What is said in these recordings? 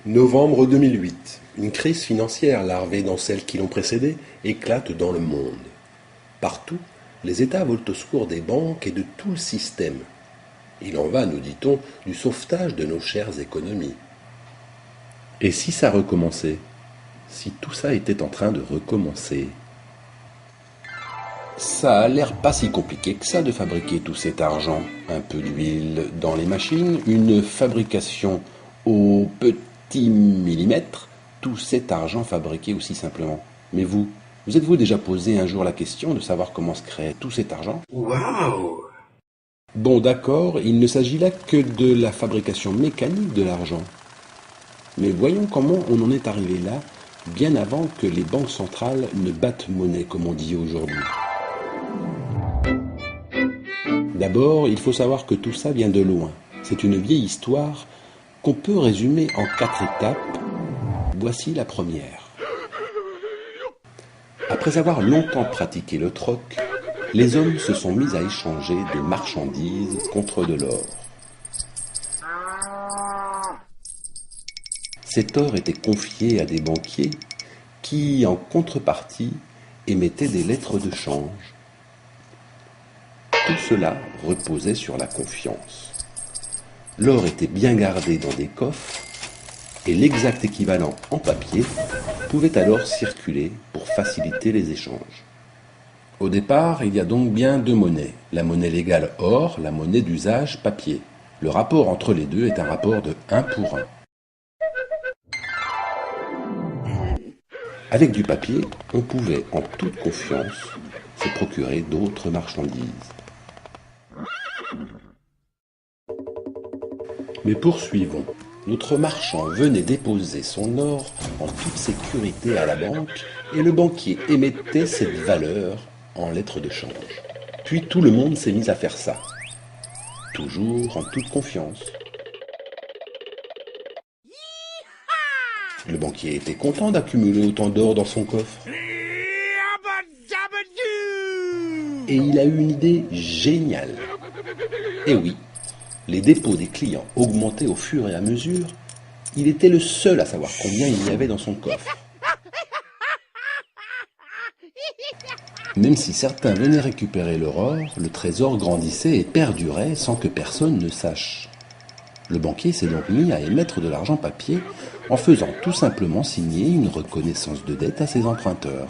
Novembre 2008. Une crise financière larvée dans celles qui l'ont précédée éclate dans le monde. Partout, les États volent au secours des banques et de tout le système. Il en va, nous dit-on, du sauvetage de nos chères économies. Et si ça recommençait? Si tout ça était en train de recommencer? Ça a l'air pas si compliqué que ça de fabriquer tout cet argent. Un peu d'huile dans les machines, une fabrication au petit millimètre, tout cet argent fabriqué aussi simplement. Mais vous êtes-vous déjà posé un jour la question de savoir comment se crée tout cet argent? Waouh! Bon, d'accord, il ne s'agit là que de la fabrication mécanique de l'argent. Mais voyons comment on en est arrivé là, bien avant que les banques centrales ne battent monnaie, comme on dit aujourd'hui. D'abord, il faut savoir que tout ça vient de loin. C'est une vieille histoire qu'on peut résumer en 4 étapes. Voici la première. Après avoir longtemps pratiqué le troc, les hommes se sont mis à échanger des marchandises contre de l'or. Cet or était confié à des banquiers qui, en contrepartie, émettaient des lettres de change. Tout cela reposait sur la confiance. L'or était bien gardé dans des coffres et l'exact équivalent en papier pouvait alors circuler pour faciliter les échanges. Au départ, il y a donc bien deux monnaies, la monnaie légale or, la monnaie d'usage papier. Le rapport entre les deux est un rapport de 1 pour 1. Avec du papier, on pouvait en toute confiance se procurer d'autres marchandises. Mais poursuivons. Notre marchand venait déposer son or en toute sécurité à la banque et le banquier émettait cette valeur en lettres de change. Puis tout le monde s'est mis à faire ça. Toujours en toute confiance. Le banquier était content d'accumuler autant d'or dans son coffre. Et il a eu une idée géniale. Eh oui, les dépôts des clients augmentaient au fur et à mesure. Il était le seul à savoir combien il y avait dans son coffre. Même si certains venaient récupérer leur or, le trésor grandissait et perdurait sans que personne ne sache. Le banquier s'est donc mis à émettre de l'argent papier en faisant tout simplement signer une reconnaissance de dette à ses emprunteurs.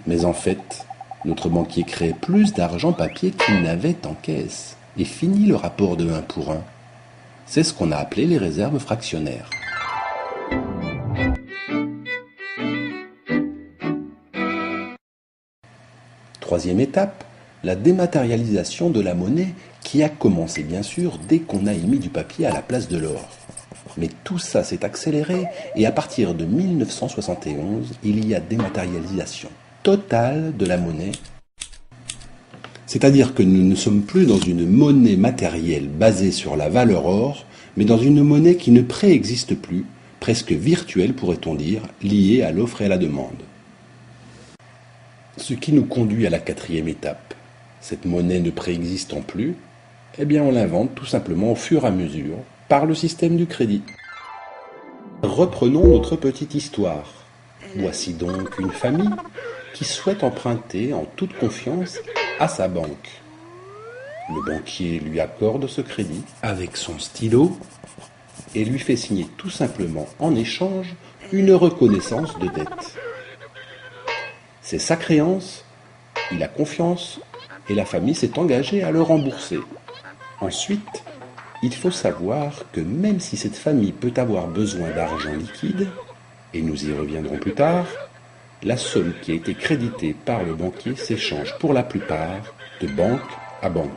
Mais en fait, notre banquier créait plus d'argent papier qu'il n'avait en caisse. Et finit le rapport de 1 pour 1. C'est ce qu'on a appelé les réserves fractionnaires. Troisième étape, la dématérialisation de la monnaie qui a commencé bien sûr dès qu'on a émis du papier à la place de l'or. Mais tout ça s'est accéléré et à partir de 1971, il y a dématérialisation totale de la monnaie. C'est-à-dire que nous ne sommes plus dans une monnaie matérielle basée sur la valeur or, mais dans une monnaie qui ne préexiste plus, presque virtuelle pourrait-on dire, liée à l'offre et à la demande. Ce qui nous conduit à la 4e étape. Cette monnaie ne préexistant plus, eh bien on l'invente tout simplement au fur et à mesure par le système du crédit. Reprenons notre petite histoire. Voici donc une famille qui souhaite emprunter en toute confiance à sa banque. Le banquier lui accorde ce crédit avec son stylo et lui fait signer tout simplement en échange une reconnaissance de dette. C'est sa créance, il a confiance et la famille s'est engagée à le rembourser. Ensuite, il faut savoir que même si cette famille peut avoir besoin d'argent liquide, et nous y reviendrons plus tard, la somme qui a été créditée par le banquier s'échange pour la plupart de banque à banque.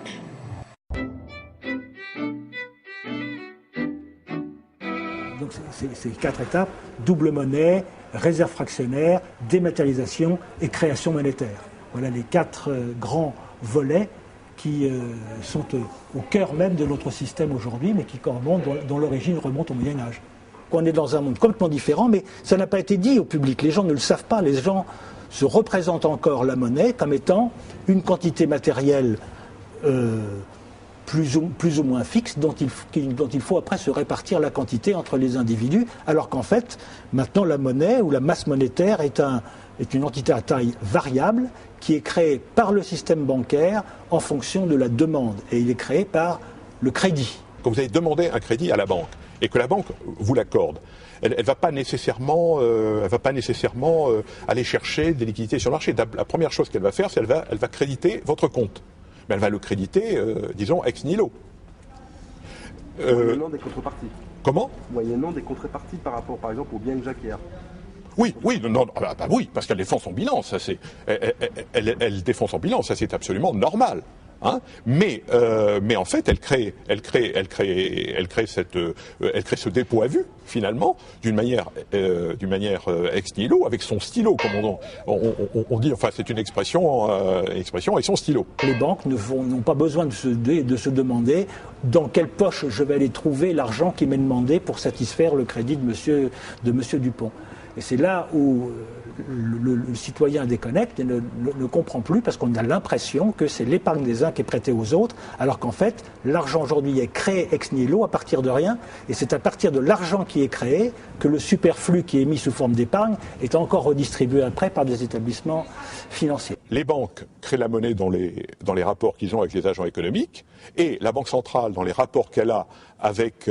Donc c'est 4 étapes, double monnaie, réserve fractionnaire, dématérialisation et création monétaire. Voilà les 4 grands volets qui sont au cœur même de notre système aujourd'hui, mais dont l'origine remonte au Moyen-Âge. On est dans un monde complètement différent, mais ça n'a pas été dit au public. Les gens ne le savent pas. Les gens se représentent encore la monnaie comme étant une quantité matérielle plus ou moins fixe dont il faut après se répartir la quantité entre les individus, alors qu'en fait, maintenant la monnaie ou la masse monétaire est une entité à taille variable qui est créée par le système bancaire en fonction de la demande. Et il est créé par le crédit. Quand vous allez demander un crédit à la banque et que la banque vous l'accorde, elle va pas nécessairement aller chercher des liquidités sur le marché. La première chose qu'elle va faire, c'est elle va créditer votre compte. Mais elle va le créditer, disons, ex nihilo. Moyennant des contreparties. Comment ? Moyennant des contreparties par rapport, par exemple, aux biens que j'acquiers. Oui, oui, parce qu'elle défend son bilan, ça c'est, elle défend son bilan, ça c'est absolument normal. Hein, mais en fait, elle crée ce dépôt à vue finalement d'une manière ex nihilo avec son stylo, comme on dit. Enfin, c'est une expression avec son stylo. Les banques n'ont pas besoin de se demander dans quelle poche je vais aller trouver l'argent qui m'est demandé pour satisfaire le crédit de Monsieur Dupont. Et c'est là où le citoyen déconnecte et ne comprend plus, parce qu'on a l'impression que c'est l'épargne des uns qui est prêtée aux autres, alors qu'en fait, l'argent aujourd'hui est créé ex nihilo à partir de rien, et c'est à partir de l'argent qui est créé que le superflu qui est mis sous forme d'épargne est encore redistribué après par des établissements financiers. Les banques créent la monnaie dans les rapports qu'ils ont avec les agents économiques, et la Banque centrale, dans les rapports qu'elle a avec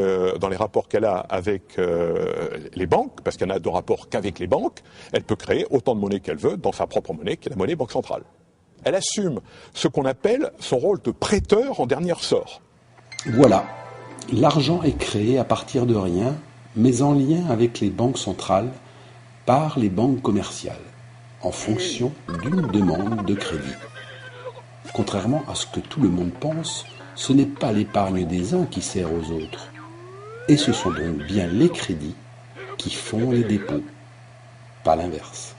les banques, parce qu'elle n'a de rapport qu'avec les banques, elle peut créer autant de monnaie qu'elle veut dans sa propre monnaie, qui est la monnaie Banque centrale. Elle assume ce qu'on appelle son rôle de prêteur en dernier ressort. Voilà, l'argent est créé à partir de rien, mais en lien avec les banques centrales par les banques commerciales, en fonction d'une demande de crédit. Contrairement à ce que tout le monde pense, ce n'est pas l'épargne des uns qui sert aux autres. Et ce sont donc bien les crédits qui font les dépôts, pas l'inverse.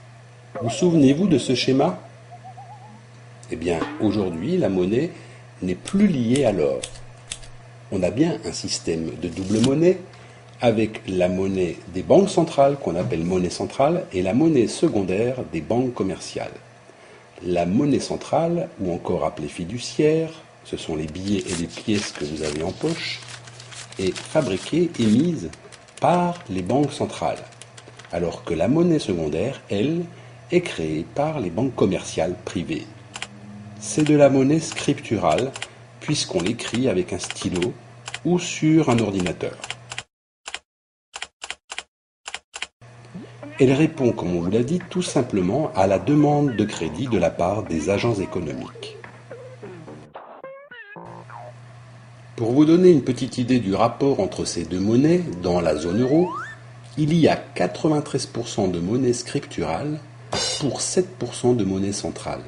Vous souvenez-vous de ce schéma ? Eh bien, aujourd'hui, la monnaie n'est plus liée à l'or. On a bien un système de double monnaie avec la monnaie des banques centrales qu'on appelle monnaie centrale et la monnaie secondaire des banques commerciales. La monnaie centrale, ou encore appelée fiduciaire, ce sont les billets et les pièces que vous avez en poche, est fabriquée, émise par les banques centrales, alors que la monnaie secondaire, elle, est créée par les banques commerciales privées. C'est de la monnaie scripturale, puisqu'on l'écrit avec un stylo ou sur un ordinateur. Elle répond, comme on vous l'a dit, tout simplement à la demande de crédit de la part des agents économiques. Pour vous donner une petite idée du rapport entre ces deux monnaies dans la zone euro, il y a 93% de monnaie scripturale pour 7% de monnaie centrale.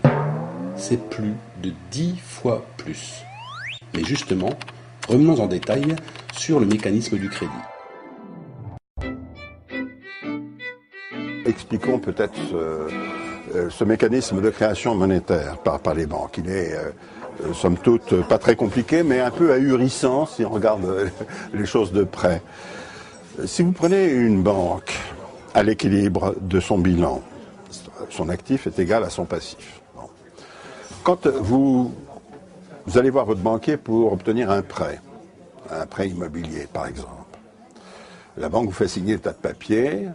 C'est plus de 10 fois plus. Mais justement, revenons en détail sur le mécanisme du crédit. Expliquons peut-être ce mécanisme de création monétaire par les banques. Il est, somme toute, pas très compliqué, mais un peu ahurissant si on regarde les choses de près. Si vous prenez une banque à l'équilibre de son bilan, son actif est égal à son passif. Bon. Quand vous allez voir votre banquier pour obtenir un prêt immobilier par exemple, la banque vous fait signer des tas de papiers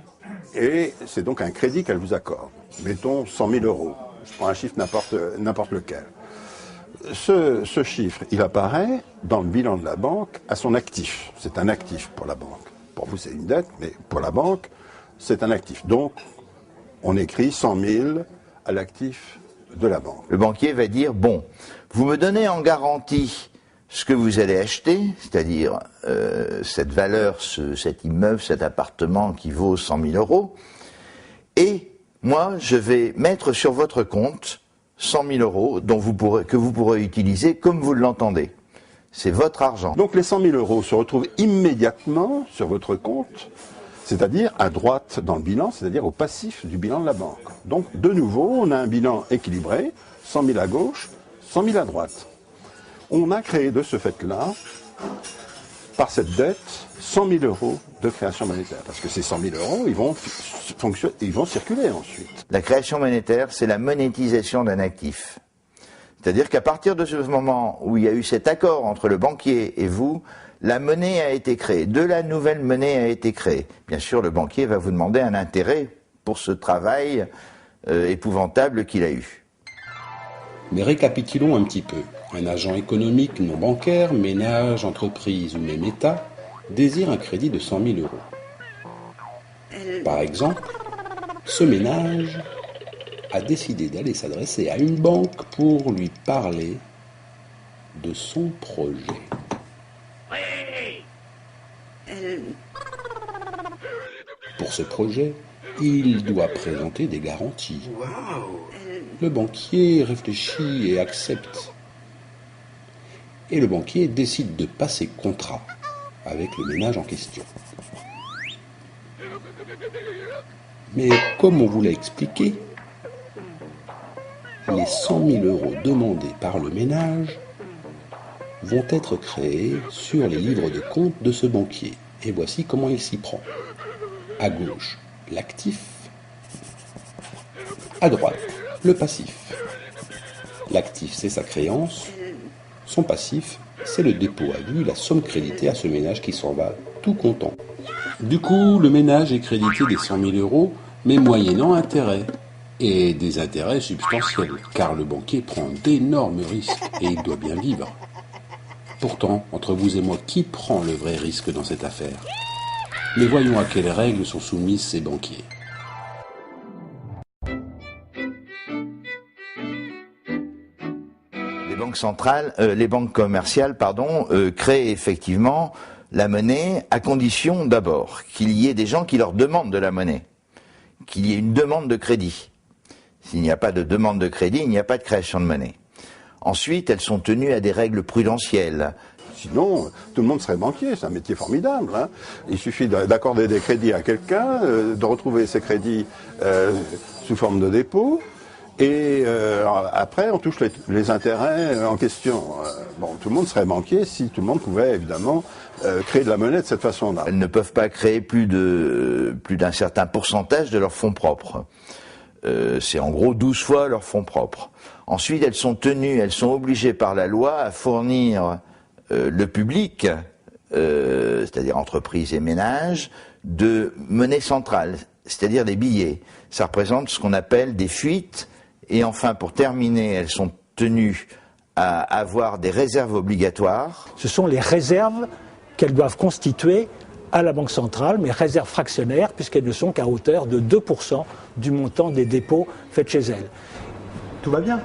et c'est donc un crédit qu'elle vous accorde. Mettons 100 000 euros. Je prends un chiffre n'importe lequel. Ce chiffre, il apparaît dans le bilan de la banque à son actif. C'est un actif pour la banque. Pour vous, c'est une dette, mais pour la banque, c'est un actif. Donc, on écrit 100 000 à l'actif de la banque. Le banquier va dire, bon, vous me donnez en garantie ce que vous allez acheter, c'est-à-dire cette valeur, cet immeuble, cet appartement qui vaut 100 000 euros, et moi, je vais mettre sur votre compte 100 000 euros que vous pourrez utiliser comme vous l'entendez. C'est votre argent. Donc les 100 000 euros se retrouvent immédiatement sur votre compte, c'est-à-dire à droite dans le bilan, c'est-à-dire au passif du bilan de la banque. Donc de nouveau, on a un bilan équilibré, 100 000 à gauche, 100 000 à droite. On a créé de ce fait-là, par cette dette, 100 000 euros de création monétaire. Parce que ces 100 000 euros, ils vont circuler ensuite. La création monétaire, c'est la monétisation d'un actif. C'est-à-dire qu'à partir de ce moment où il y a eu cet accord entre le banquier et vous, la monnaie a été créée, de la nouvelle monnaie a été créée. Bien sûr, le banquier va vous demander un intérêt pour ce travail épouvantable qu'il a eu. Mais récapitulons un petit peu. Un agent économique non bancaire, ménage, entreprise ou même État, désire un crédit de 100 000 euros. Par exemple, ce ménage a décidé d'aller s'adresser à une banque pour lui parler de son projet. Pour ce projet, il doit présenter des garanties. Le banquier réfléchit et accepte. Et le banquier décide de passer contrat avec le ménage en question. Mais comme on vous l'a expliqué, les 100 000 euros demandés par le ménage vont être créés sur les livres de compte de ce banquier. Et voici comment il s'y prend. À gauche, l'actif. À droite, le passif. L'actif, c'est sa créance. Son passif, c'est le dépôt à vue, la somme créditée à ce ménage qui s'en va tout content. Du coup, le ménage est crédité des 100 000 euros, mais moyennant intérêt. Et des intérêts substantiels, car le banquier prend d'énormes risques et il doit bien vivre. Pourtant, entre vous et moi, qui prend le vrai risque dans cette affaire? Mais voyons à quelles règles sont soumises ces banquiers. Les banques commerciales, créent effectivement la monnaie à condition d'abord qu'il y ait des gens qui leur demandent de la monnaie, qu'il y ait une demande de crédit. S'il n'y a pas de demande de crédit, il n'y a pas de création de monnaie. Ensuite, elles sont tenues à des règles prudentielles. Sinon, tout le monde serait banquier, c'est un métier formidable. Hein. Il suffit d'accorder des crédits à quelqu'un, de retrouver ces crédits sous forme de dépôt, et après on touche les intérêts en question. Tout le monde serait banquier si tout le monde pouvait évidemment créer de la monnaie de cette façon-là. Elles ne peuvent pas créer plus d'un certain pourcentage de leurs fonds propres. C'est en gros 12 fois leurs fonds propres. Ensuite, elles sont obligées par la loi à fournir le public, c'est-à-dire entreprises et ménages, de monnaie centrale, c'est-à-dire des billets. Ça représente ce qu'on appelle des fuites. Et enfin, pour terminer, elles sont tenues à avoir des réserves obligatoires. Ce sont les réserves qu'elles doivent constituer à la Banque centrale, mais réserves fractionnaires, puisqu'elles ne sont qu'à hauteur de 2% du montant des dépôts faits chez elles. Tout va bien.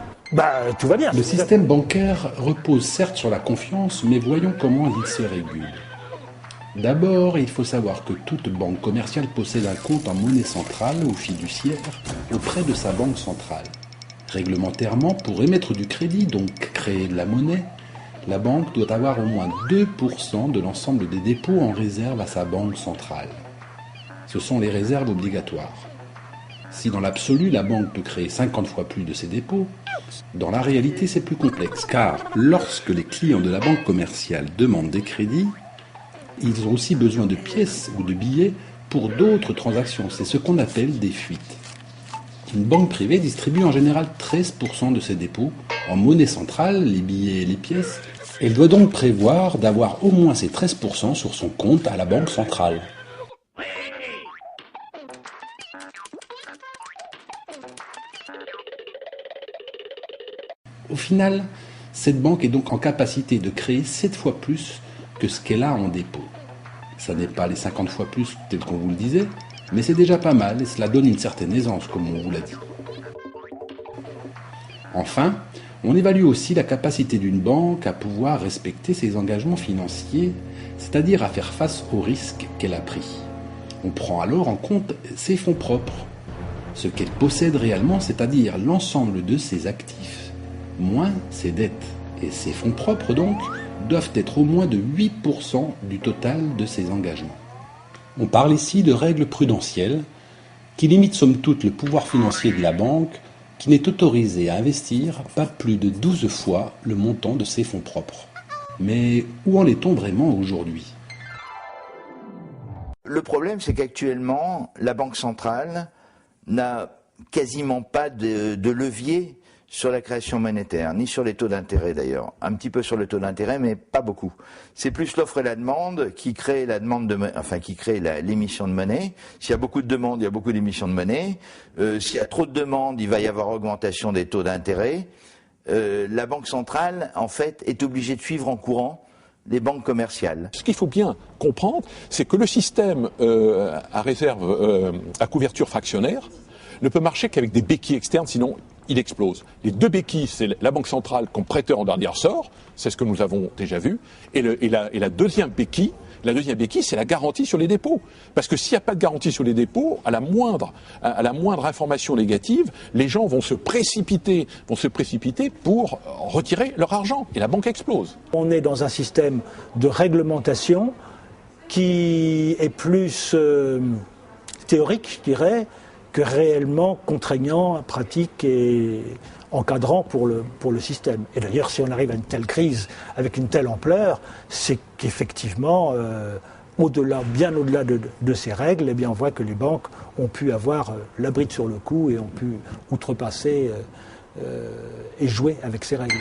Tout va bien. Le système bancaire repose certes sur la confiance, mais voyons comment il se régule. D'abord, il faut savoir que toute banque commerciale possède un compte en monnaie centrale ou fiduciaire auprès de sa banque centrale. Réglementairement, pour émettre du crédit, donc créer de la monnaie, la banque doit avoir au moins 2% de l'ensemble des dépôts en réserve à sa banque centrale. Ce sont les réserves obligatoires. Si dans l'absolu, la banque peut créer 50 fois plus de ses dépôts, dans la réalité, c'est plus complexe, car lorsque les clients de la banque commerciale demandent des crédits, ils ont aussi besoin de pièces ou de billets pour d'autres transactions. C'est ce qu'on appelle des fuites. Une banque privée distribue en général 13% de ses dépôts en monnaie centrale, les billets et les pièces. Elle doit donc prévoir d'avoir au moins ces 13% sur son compte à la banque centrale. Au final, cette banque est donc en capacité de créer 7 fois plus que ce qu'elle a en dépôt. Ça n'est pas les 50 fois plus tel qu'on vous le disait, mais c'est déjà pas mal et cela donne une certaine aisance, comme on vous l'a dit. Enfin, on évalue aussi la capacité d'une banque à pouvoir respecter ses engagements financiers, c'est-à-dire à faire face aux risques qu'elle a pris. On prend alors en compte ses fonds propres, ce qu'elle possède réellement, c'est-à-dire l'ensemble de ses actifs, moins ses dettes. Et ses fonds propres, donc, doivent être au moins de 8% du total de ses engagements. On parle ici de règles prudentielles qui limitent somme toute le pouvoir financier de la banque, qui n'est autorisé à investir pas plus de 12 fois le montant de ses fonds propres. Mais où en est-on vraiment aujourd'hui ? Le problème, c'est qu'actuellement, la Banque centrale n'a quasiment pas de levier sur la création monétaire, ni sur les taux d'intérêt d'ailleurs. Un petit peu sur le taux d'intérêt, mais pas beaucoup. C'est plus l'offre et la demande qui crée la demande qui crée l'émission de monnaie. S'il y a beaucoup de demandes, il y a beaucoup d'émissions de monnaie. S'il y a trop de demandes, il va y avoir augmentation des taux d'intérêt. La Banque centrale, en fait, est obligée de suivre en courant les banques commerciales. Ce qu'il faut bien comprendre, c'est que le système à réserve, à couverture fractionnaire, ne peut marcher qu'avec des béquilles externes, sinon il explose. Les deux béquilles, c'est la Banque centrale comme prêteur en dernier ressort, c'est ce que nous avons déjà vu, et la deuxième béquille, c'est la garantie sur les dépôts. Parce que s'il n'y a pas de garantie sur les dépôts, à la moindre information négative, les gens vont se précipiter pour retirer leur argent, et la banque explose. On est dans un système de réglementation qui est plus théorique, je dirais, que réellement contraignant, pratique et encadrant pour le système. Et d'ailleurs, si on arrive à une telle crise avec une telle ampleur, c'est qu'effectivement, bien au-delà de ces règles, eh bien, on voit que les banques ont pu avoir la bride sur le cou et ont pu outrepasser et jouer avec ces règles.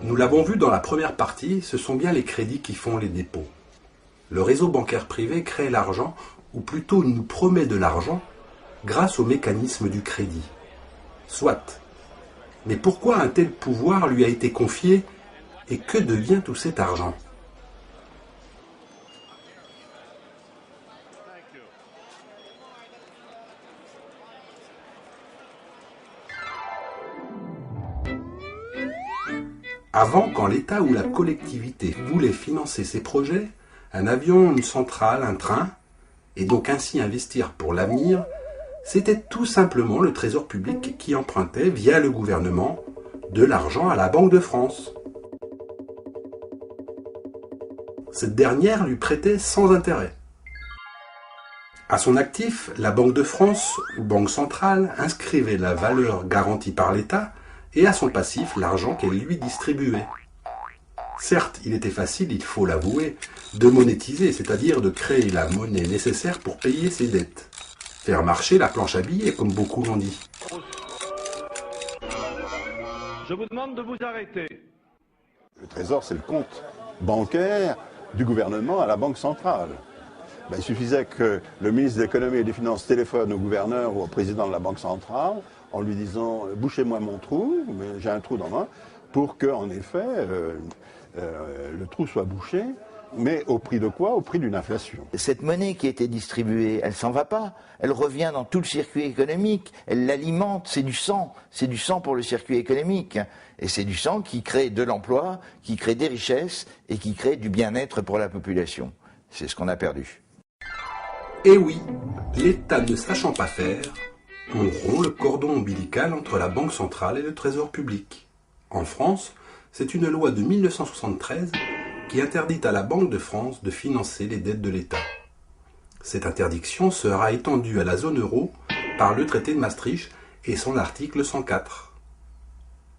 Nous l'avons vu dans la première partie, ce sont bien les crédits qui font les dépôts. Le réseau bancaire privé crée l'argent, ou plutôt nous promet de l'argent, grâce au mécanisme du crédit. Soit. Mais pourquoi un tel pouvoir lui a été confié et que devient tout cet argent ? Avant, quand l'État ou la collectivité voulait financer ses projets, un avion, une centrale, un train, et donc ainsi investir pour l'avenir, c'était tout simplement le Trésor public qui empruntait, via le gouvernement, de l'argent à la Banque de France. Cette dernière lui prêtait sans intérêt. À son actif, la Banque de France, ou Banque centrale, inscrivait la valeur garantie par l'État, et à son passif l'argent qu'elle lui distribuait. Certes, il était facile, il faut l'avouer, de monétiser, c'est-à-dire de créer la monnaie nécessaire pour payer ses dettes. Faire marcher la planche à billets, comme beaucoup l'ont dit. Je vous demande de vous arrêter. Le Trésor, c'est le compte bancaire du gouvernement à la Banque centrale. Il suffisait que le ministre de l'économie et des finances téléphone au gouverneur ou au président de la Banque centrale en lui disant « bouchez-moi mon trou, j'ai un trou dans moi », pour que, en effet, le trou soit bouché, mais au prix de quoi ? Au prix d'une inflation. Cette monnaie qui a été distribuée, elle s'en va pas, elle revient dans tout le circuit économique, elle l'alimente, c'est du sang pour le circuit économique, et c'est du sang qui crée de l'emploi, qui crée des richesses, et qui crée du bien-être pour la population. C'est ce qu'on a perdu. Et oui, l'État ne sachant pas faire, on rompt le cordon ombilical entre la Banque centrale et le Trésor public. En France, c'est une loi de 1973 qui interdit à la Banque de France de financer les dettes de l'État. Cette interdiction sera étendue à la zone euro par le traité de Maastricht et son article 104.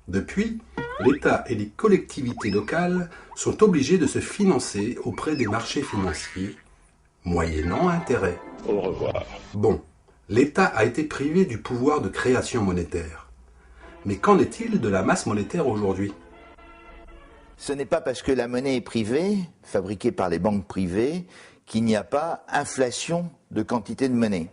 Depuis, l'État et les collectivités locales sont obligés de se financer auprès des marchés financiers, moyennant intérêt. Au revoir. Bon. L'État a été privé du pouvoir de création monétaire. Mais qu'en est-il de la masse monétaire aujourd'hui ? Ce n'est pas parce que la monnaie est privée, fabriquée par les banques privées, qu'il n'y a pas inflation de quantité de monnaie.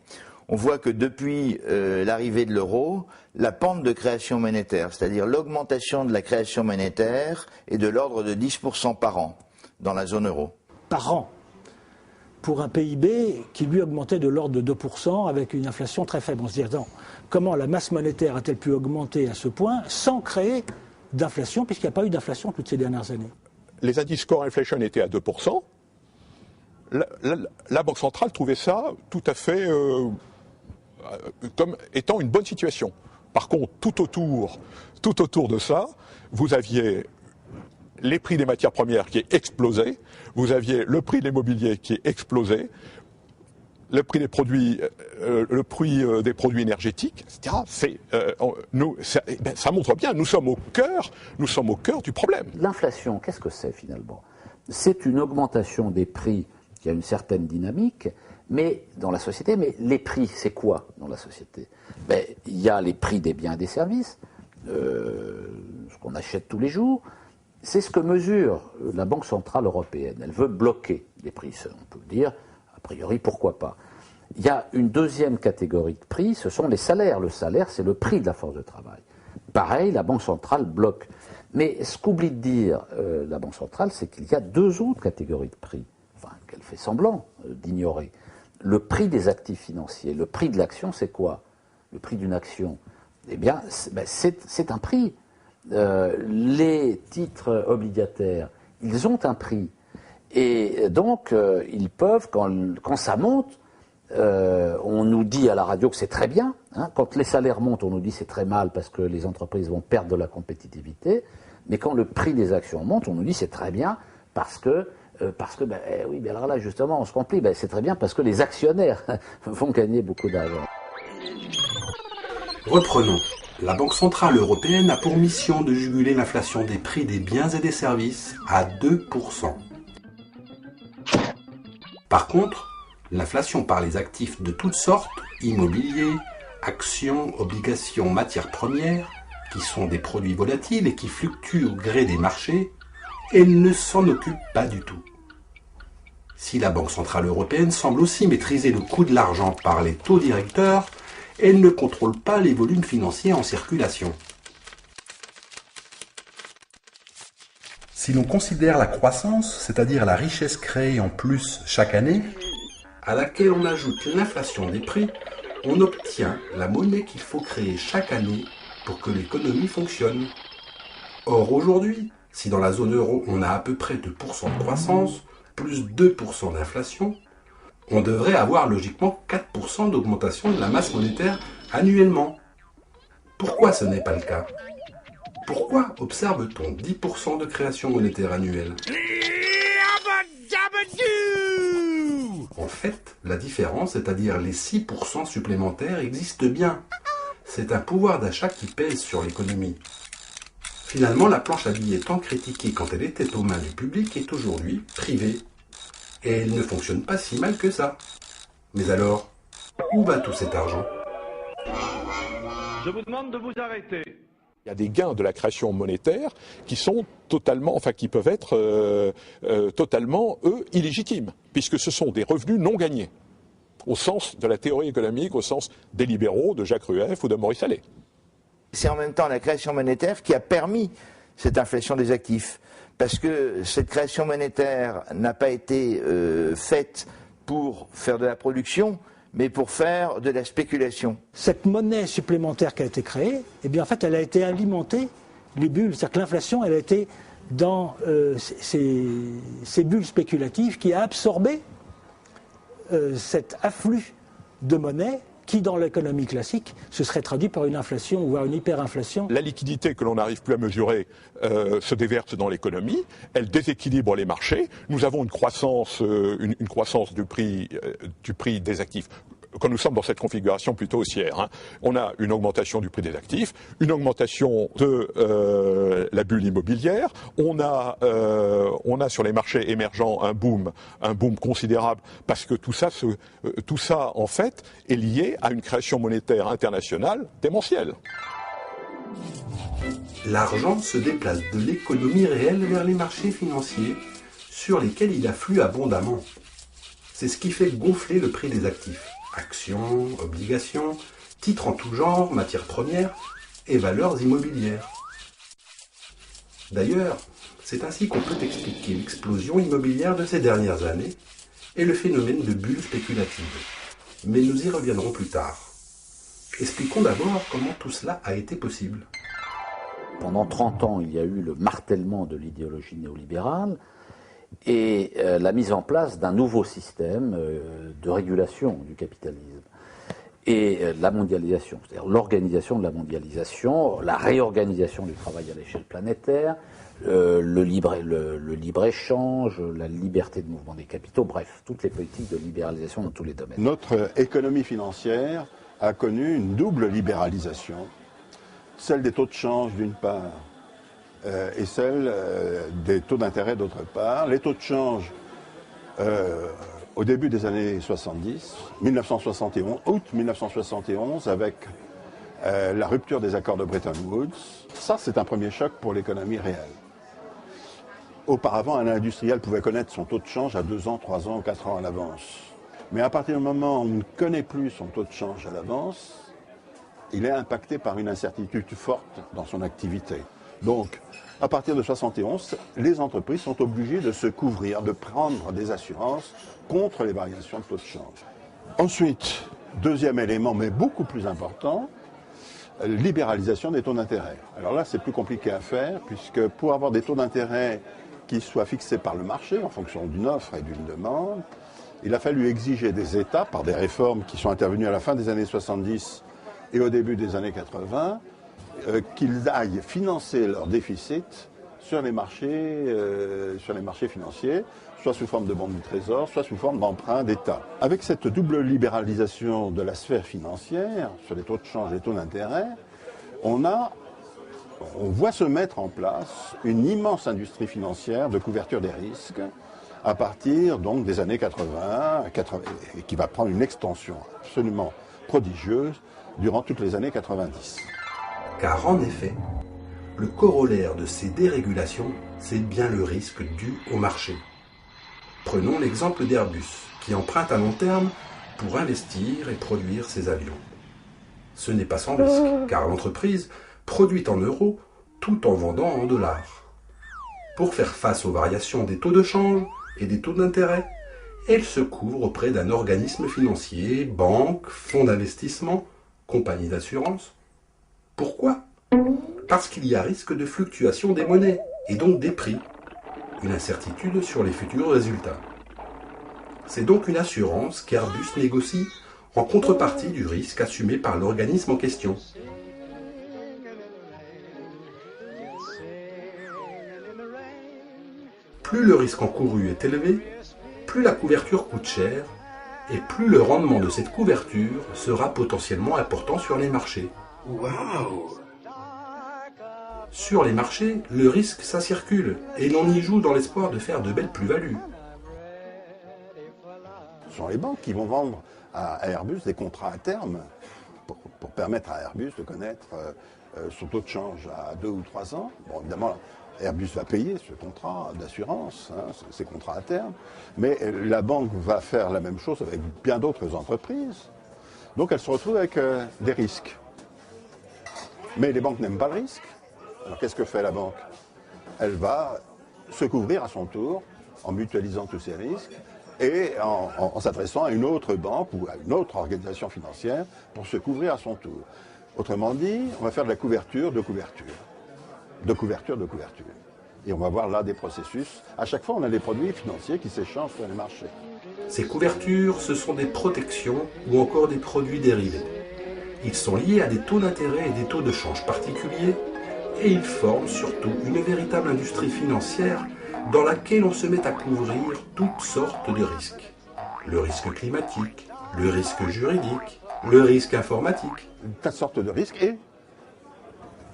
On voit que depuis l'arrivée de l'euro, la pente de création monétaire, c'est-à-dire l'augmentation de la création monétaire, est de l'ordre de 10% par an dans la zone euro. Par an, pour un PIB qui lui augmentait de l'ordre de 2% avec une inflation très faible. On se dit, attends, comment la masse monétaire a-t-elle pu augmenter à ce point sans créer d'inflation, puisqu'il n'y a pas eu d'inflation toutes ces dernières années ? Les indices core inflation étaient à 2%. La Banque centrale trouvait ça tout à fait comme étant une bonne situation. Par contre, tout autour de ça, vous aviez les prix des matières premières qui explosaient, vous aviez le prix de l'immobilier qui explosait, le prix des produits énergétiques, etc. Ça montre bien, nous sommes au cœur du problème. L'inflation, qu'est-ce que c'est finalement? C'est une augmentation des prix qui a une certaine dynamique, mais dans la société. Mais les prix, c'est quoi dans la société? Il y a les prix des biens et des services, ce qu'on achète tous les jours. C'est ce que mesure la Banque Centrale Européenne. Elle veut bloquer les prix. On peut dire, a priori, pourquoi pas. Il y a une deuxième catégorie de prix, ce sont les salaires. Le salaire, c'est le prix de la force de travail. Pareil, la Banque Centrale bloque. Mais ce qu'oublie de dire la Banque Centrale, c'est qu'il y a deux autres catégories de prix, enfin, qu'elle fait semblant d'ignorer. Le prix des actifs financiers. Le prix de l'action, c'est quoi? Le prix d'une action, eh bien, c'est un prix. Les titres obligataires, ils ont un prix. Et donc, ils peuvent, quand ça monte, on nous dit à la radio que c'est très bien. Hein, quand les salaires montent, on nous dit c'est très mal parce que les entreprises vont perdre de la compétitivité. Mais quand le prix des actions monte, on nous dit c'est très bien parce que oui, bien alors là, justement, on se complie, c'est très bien parce que les actionnaires vont gagner beaucoup d'argent. Reprenons. La Banque Centrale Européenne a pour mission de juguler l'inflation des prix des biens et des services à 2%. Par contre, l'inflation par les actifs de toutes sortes, immobilier, actions, obligations, matières premières, qui sont des produits volatiles et qui fluctuent au gré des marchés, elle ne s'en occupe pas du tout. Si la Banque Centrale Européenne semble aussi maîtriser le coût de l'argent par les taux directeurs, elle ne contrôle pas les volumes financiers en circulation. Si l'on considère la croissance, c'est-à-dire la richesse créée en plus chaque année, à laquelle on ajoute l'inflation des prix, on obtient la monnaie qu'il faut créer chaque année pour que l'économie fonctionne. Or aujourd'hui, si dans la zone euro on a à peu près 2% de croissance, plus 2% d'inflation, on devrait avoir logiquement 4% d'augmentation de la masse monétaire annuellement. Pourquoi ce n'est pas le cas? Pourquoi observe-t-on 10% de création monétaire annuelle? En fait, la différence, c'est-à-dire les 6% supplémentaires, existe bien. C'est un pouvoir d'achat qui pèse sur l'économie. Finalement, la planche à billets tant critiquée quand elle était aux mains du public est aujourd'hui privée. Et elle ne fonctionne pas si mal que ça. Mais alors, où va tout cet argent? Je vous demande de vous arrêter. Il y a des gains de la création monétaire qui sont totalement, qui peuvent être totalement, eux, illégitimes, puisque ce sont des revenus non gagnés, au sens de la théorie économique, au sens des libéraux, de Jacques Rueff ou de Maurice Allais. C'est en même temps la création monétaire qui a permis cette inflation des actifs. Parce que cette création monétaire n'a pas été faite pour faire de la production, mais pour faire de la spéculation. Cette monnaie supplémentaire qui a été créée, eh bien en fait elle a été alimentée, les bulles, c'est-à-dire que l'inflation elle a été dans ces bulles spéculatives qui a absorbé cet afflux de monnaie qui, dans l'économie classique, se serait traduit par une inflation, voire une hyperinflation. La liquidité que l'on n'arrive plus à mesurer se déverse dans l'économie, elle déséquilibre les marchés. Nous avons une croissance du prix des actifs. Quand nous sommes dans cette configuration plutôt haussière, on a une augmentation du prix des actifs, une augmentation de la bulle immobilière, on a sur les marchés émergents un boom considérable parce que tout ça en fait est lié à une création monétaire internationale démentielle. L'argent se déplace de l'économie réelle vers les marchés financiers sur lesquels il afflue abondamment. C'est ce qui fait gonfler le prix des actifs. Actions, obligations, titres en tout genre, matières premières et valeurs immobilières. D'ailleurs, c'est ainsi qu'on peut expliquer l'explosion immobilière de ces dernières années et le phénomène de bulle spéculative. Mais nous y reviendrons plus tard. Expliquons d'abord comment tout cela a été possible. Pendant 30 ans, il y a eu le martèlement de l'idéologie néolibérale et la mise en place d'un nouveau système de régulation du capitalisme. et la mondialisation, c'est-à-dire l'organisation de la mondialisation, la réorganisation du travail à l'échelle planétaire, le libre-échange, la liberté de mouvement des capitaux, bref, toutes les politiques de libéralisation dans tous les domaines. Notre économie financière a connu une double libéralisation, celle des taux de change d'une part et celle des taux d'intérêt d'autre part. Les taux de change au début des années 70, 1971, août 1971, avec la rupture des accords de Bretton Woods, ça c'est un premier choc pour l'économie réelle. Auparavant, un industriel pouvait connaître son taux de change à 2 ans, 3 ans ou 4 ans à l'avance. Mais à partir du moment où on ne connaît plus son taux de change à l'avance, il est impacté par une incertitude forte dans son activité. Donc, à partir de 71, les entreprises sont obligées de se couvrir, de prendre des assurances contre les variations de taux de change. Ensuite, deuxième élément, mais beaucoup plus important, libéralisation des taux d'intérêt. Alors là, c'est plus compliqué à faire, puisque pour avoir des taux d'intérêt qui soient fixés par le marché en fonction d'une offre et d'une demande, il a fallu exiger des États, par des réformes qui sont intervenues à la fin des années 70 et au début des années 80, qu'ils aillent financer leur déficit sur les marchés financiers, soit sous forme de bons du Trésor, soit sous forme d'emprunts d'État. Avec cette double libéralisation de la sphère financière, sur les taux de change et les taux d'intérêt, on voit se mettre en place une immense industrie financière de couverture des risques à partir donc des années 80, et qui va prendre une extension absolument prodigieuse durant toutes les années 90. Car en effet, le corollaire de ces dérégulations, c'est bien le risque dû au marché. Prenons l'exemple d'Airbus, qui emprunte à long terme pour investir et produire ses avions. Ce n'est pas sans risque, car l'entreprise produit en euros tout en vendant en dollars. Pour faire face aux variations des taux de change et des taux d'intérêt, elle se couvre auprès d'un organisme financier, banque, fonds d'investissement, compagnie d'assurance. Pourquoi ? Parce qu'il y a risque de fluctuation des monnaies et donc des prix, une incertitude sur les futurs résultats. C'est donc une assurance qu'Airbus négocie en contrepartie du risque assumé par l'organisme en question. Plus le risque encouru est élevé, plus la couverture coûte cher et plus le rendement de cette couverture sera potentiellement important sur les marchés. Wow. Sur les marchés, le risque, ça circule, et l'on y joue dans l'espoir de faire de belles plus-values. Ce sont les banques qui vont vendre à Airbus des contrats à terme pour permettre à Airbus de connaître son taux de change à 2 ou 3 ans. Bon, évidemment, Airbus va payer ce contrat d'assurance, ces contrats à terme, mais la banque va faire la même chose avec bien d'autres entreprises. Donc elle se retrouve avec des risques. Mais les banques n'aiment pas le risque. Alors qu'est-ce que fait la banque ? Elle va se couvrir à son tour en mutualisant tous ces risques et en s'adressant à une autre banque ou à une autre organisation financière pour se couvrir à son tour. Autrement dit, on va faire de la couverture de couverture. De couverture de couverture. Et on va voir là des processus. À chaque fois, on a des produits financiers qui s'échangent sur les marchés. Ces couvertures, ce sont des protections ou encore des produits dérivés. Ils sont liés à des taux d'intérêt et des taux de change particuliers et ils forment surtout une véritable industrie financière dans laquelle on se met à couvrir toutes sortes de risques. Le risque climatique, le risque juridique, le risque informatique. Toutes sortes de risques et,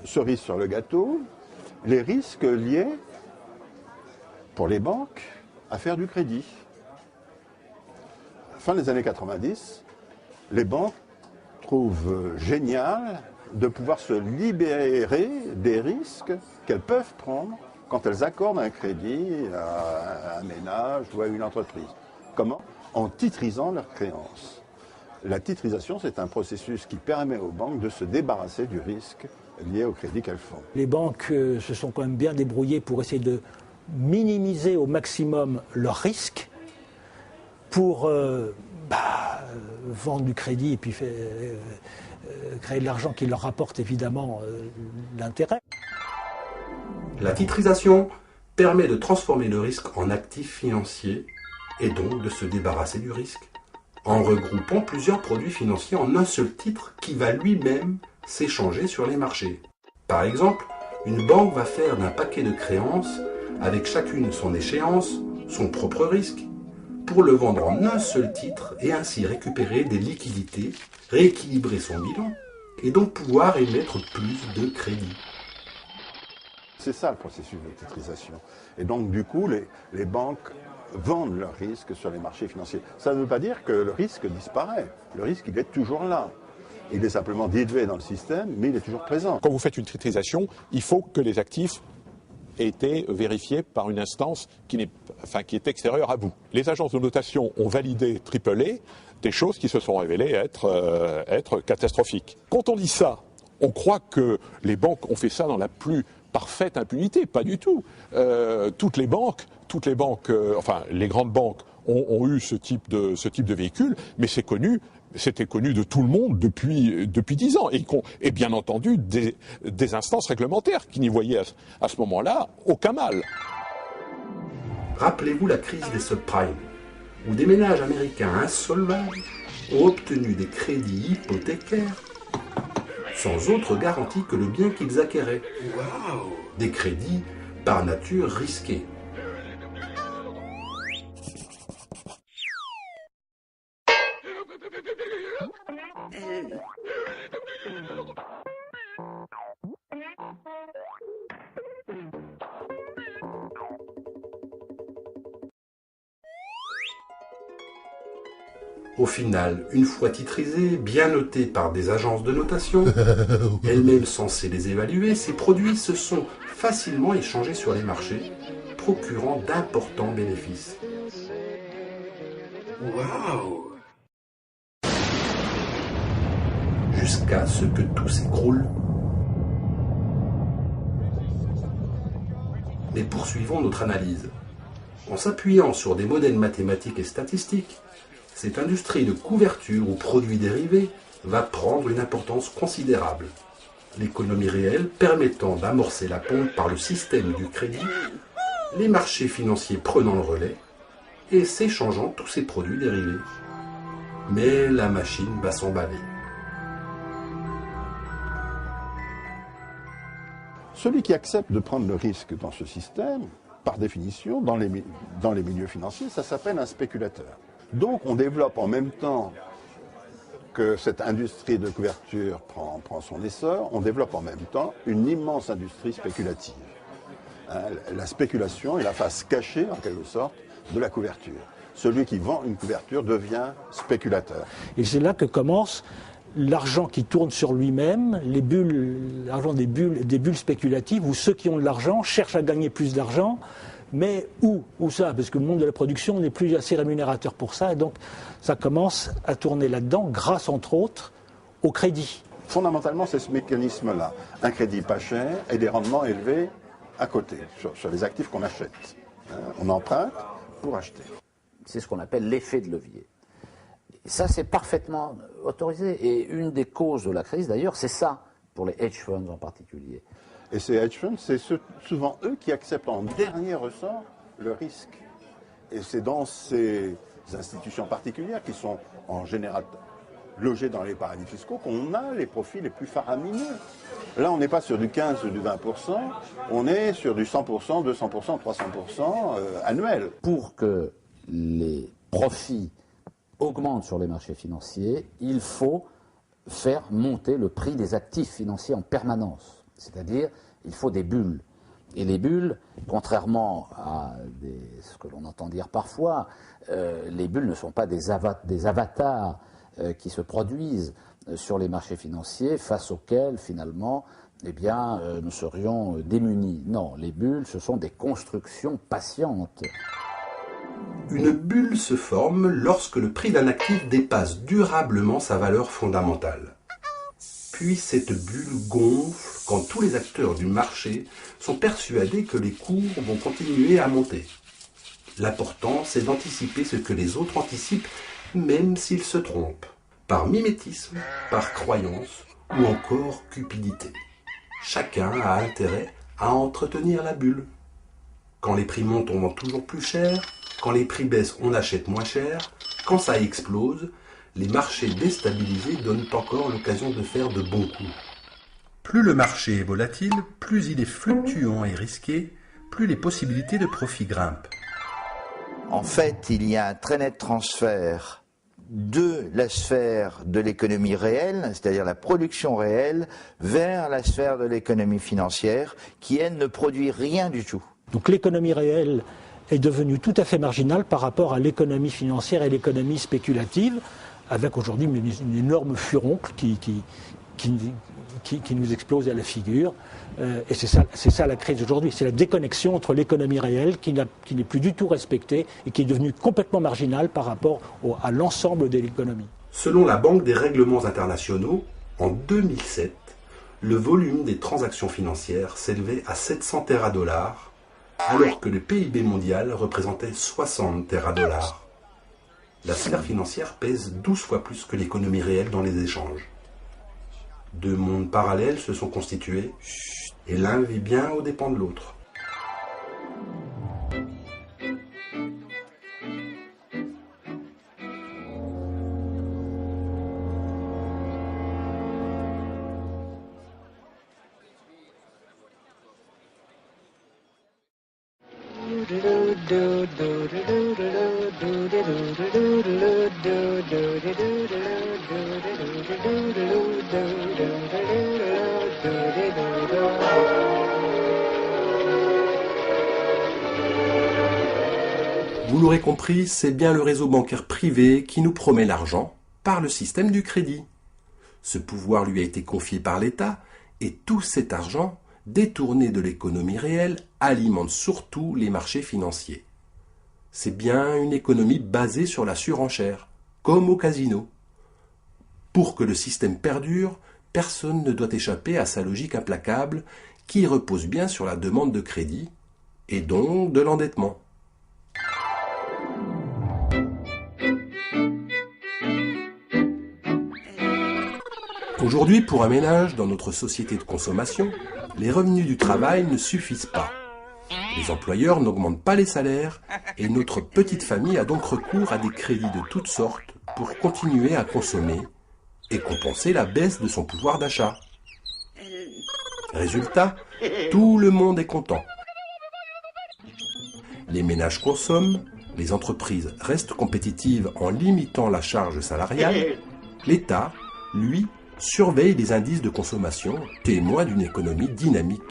cerise sur le gâteau, les risques liés, pour les banques, à faire du crédit. Fin des années 90, les banques trouvent génial de pouvoir se libérer des risques qu'elles peuvent prendre quand elles accordent un crédit à un ménage ou à une entreprise. Comment ? En titrisant leurs créances. La titrisation, c'est un processus qui permet aux banques de se débarrasser du risque lié au crédit qu'elles font. Les banques se sont quand même bien débrouillées pour essayer de minimiser au maximum leurs risques pour vendre du crédit et puis créer de l'argent qui leur rapporte évidemment l'intérêt. La titrisation permet de transformer le risque en actif financier et donc de se débarrasser du risque. en regroupant plusieurs produits financiers en un seul titre qui va lui-même s'échanger sur les marchés. Par exemple, une banque va faire d'un paquet de créances, avec chacune son échéance, son propre risque, pour le vendre en un seul titre et ainsi récupérer des liquidités, rééquilibrer son bilan et donc pouvoir émettre plus de crédit. C'est ça le processus de titrisation. Et donc du coup, les banques vendent leurs risques sur les marchés financiers. Ça ne veut pas dire que le risque disparaît. Le risque, il est toujours là. Il est simplement dilué dans le système, mais il est toujours présent. Quand vous faites une titrisation, il faut que les actifs aient été vérifiés par une instance qui est extérieure à vous. Les agences de notation ont validé AAA des choses qui se sont révélées être catastrophiques. Quand on dit ça, on croit que les banques ont fait ça dans la plus parfaite impunité. Pas du tout. Toutes les banques, les grandes banques ont eu ce type de véhicule, mais c'était connu de tout le monde depuis 10 ans. Et bien entendu, des instances réglementaires qui n'y voyaient à ce moment-là aucun mal. Rappelez-vous la crise des subprimes, où des ménages américains insolvables ont obtenu des crédits hypothécaires sans autre garantie que le bien qu'ils acquéraient. Des crédits par nature risqués. Au final, une fois titrisés, bien notés par des agences de notation, elles-mêmes censées les évaluer, ces produits se sont facilement échangés sur les marchés, procurant d'importants bénéfices. Waouh! Jusqu'à ce que tout s'écroule. Mais poursuivons notre analyse. En s'appuyant sur des modèles mathématiques et statistiques, cette industrie de couverture ou produits dérivés va prendre une importance considérable. L'économie réelle permettant d'amorcer la pompe par le système du crédit, les marchés financiers prenant le relais et s'échangeant tous ces produits dérivés. Mais la machine va s'emballer. Celui qui accepte de prendre le risque dans ce système, par définition, dans les milieux financiers, ça s'appelle un spéculateur. Donc on développe en même temps que cette industrie de couverture prend son essor, on développe en même temps une immense industrie spéculative. La spéculation est la face cachée, en quelque sorte, de la couverture. Celui qui vend une couverture devient spéculateur. Et c'est là que commence l'argent qui tourne sur lui-même, l'argent des bulles spéculatives, où ceux qui ont de l'argent cherchent à gagner plus d'argent. Mais où ça? Parce que le monde de la production n'est plus assez rémunérateur pour ça. Et donc, ça commence à tourner là-dedans, grâce, entre autres, au crédit. Fondamentalement, c'est ce mécanisme-là. Un crédit pas cher et des rendements élevés à côté, sur les actifs qu'on achète. On emprunte pour acheter. C'est ce qu'on appelle l'effet de levier. Et ça, c'est parfaitement autorisé. Et une des causes de la crise, d'ailleurs, c'est ça, pour les hedge funds en particulier. Et ces hedge funds, c'est souvent eux qui acceptent en dernier ressort le risque. Et c'est dans ces institutions particulières qui sont en général logées dans les paradis fiscaux qu'on a les profits les plus faramineux. Là, on n'est pas sur du 15 ou du 20%, on est sur du 100%, 200%, 300% annuel. Pour que les profits augmentent sur les marchés financiers, il faut faire monter le prix des actifs financiers en permanence. C'est-à-dire, il faut des bulles. Et les bulles, contrairement à ce que l'on entend dire parfois, les bulles ne sont pas des avatars qui se produisent sur les marchés financiers face auxquels, finalement, nous serions démunis. Non, les bulles, ce sont des constructions patientes. Une bulle se forme lorsque le prix d'un actif dépasse durablement sa valeur fondamentale. Puis cette bulle gonfle quand tous les acteurs du marché sont persuadés que les cours vont continuer à monter. L'important, c'est d'anticiper ce que les autres anticipent, même s'ils se trompent, par mimétisme, par croyance ou encore cupidité. Chacun a intérêt à entretenir la bulle. Quand les prix montent, on vend toujours plus cher. Quand les prix baissent, on achète moins cher. Quand ça explose, les marchés déstabilisés donnent encore l'occasion de faire de bons coups. Plus le marché est volatile, plus il est fluctuant et risqué, plus les possibilités de profit grimpent. En fait, il y a un très net transfert de la sphère de l'économie réelle, c'est-à-dire la production réelle, vers la sphère de l'économie financière, qui, elle, ne produit rien du tout. Donc l'économie réelle est devenue tout à fait marginale par rapport à l'économie financière et l'économie spéculative, avec aujourd'hui une énorme furoncle qui nous explose à la figure. Et c'est ça la crise d'aujourd'hui, c'est la déconnexion entre l'économie réelle qui n'est plus du tout respectée et qui est devenue complètement marginale par rapport à l'ensemble de l'économie. Selon la Banque des règlements internationaux, en 2007, le volume des transactions financières s'élevait à 700 téradollars, alors que le PIB mondial représentait 60 téradollars. La sphère financière pèse 12 fois plus que l'économie réelle dans les échanges. Deux mondes parallèles se sont constitués, et l'un vit bien aux dépens de l'autre. Vous l'aurez compris, c'est bien le réseau bancaire privé qui nous promet l'argent par le système du crédit. Ce pouvoir lui a été confié par l'État et tout cet argent, détourné de l'économie réelle, alimente surtout les marchés financiers. C'est bien une économie basée sur la surenchère, comme au casino. Pour que le système perdure, personne ne doit échapper à sa logique implacable qui repose bien sur la demande de crédit et donc de l'endettement. Aujourd'hui, pour un ménage dans notre société de consommation, les revenus du travail ne suffisent pas. Les employeurs n'augmentent pas les salaires et notre petite famille a donc recours à des crédits de toutes sortes pour continuer à consommer et compenser la baisse de son pouvoir d'achat. Résultat, tout le monde est content. Les ménages consomment, les entreprises restent compétitives en limitant la charge salariale, l'État, lui, surveille les indices de consommation, témoins d'une économie dynamique.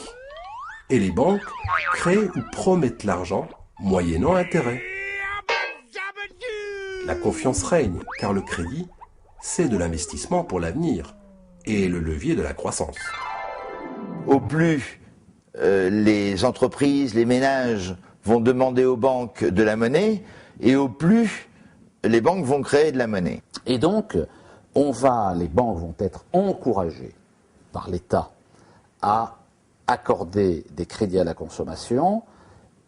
Et les banques créent ou promettent l'argent, moyennant intérêt. La confiance règne, car le crédit, c'est de l'investissement pour l'avenir et le levier de la croissance. Au plus les entreprises, les ménages vont demander aux banques de la monnaie, et au plus les banques vont créer de la monnaie. Et donc, les banques vont être encouragées par l'État à accorder des crédits à la consommation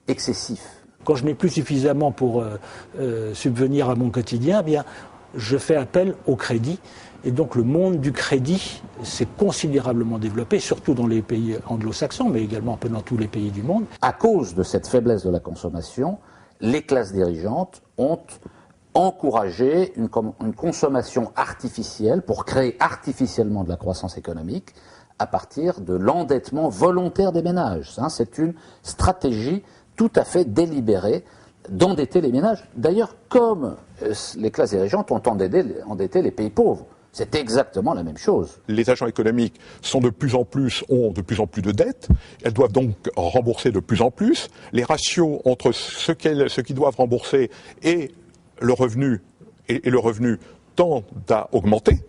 excessifs. Quand je n'ai plus suffisamment pour subvenir à mon quotidien, eh bien, je fais appel au crédit. Et donc le monde du crédit s'est considérablement développé, surtout dans les pays anglo-saxons, mais également un peu dans tous les pays du monde. À cause de cette faiblesse de la consommation, les classes dirigeantes ont encouragé une consommation artificielle pour créer artificiellement de la croissance économique à partir de l'endettement volontaire des ménages. C'est une stratégie tout à fait délibérée d'endetter les ménages. D'ailleurs, comme les classes dirigeantes ont endetté les pays pauvres. C'est exactement la même chose. Les agents économiques ont de plus en plus de dettes. Elles doivent donc rembourser de plus en plus. Les ratios entre ce qu'ils doivent rembourser et le revenu tendent à augmenter.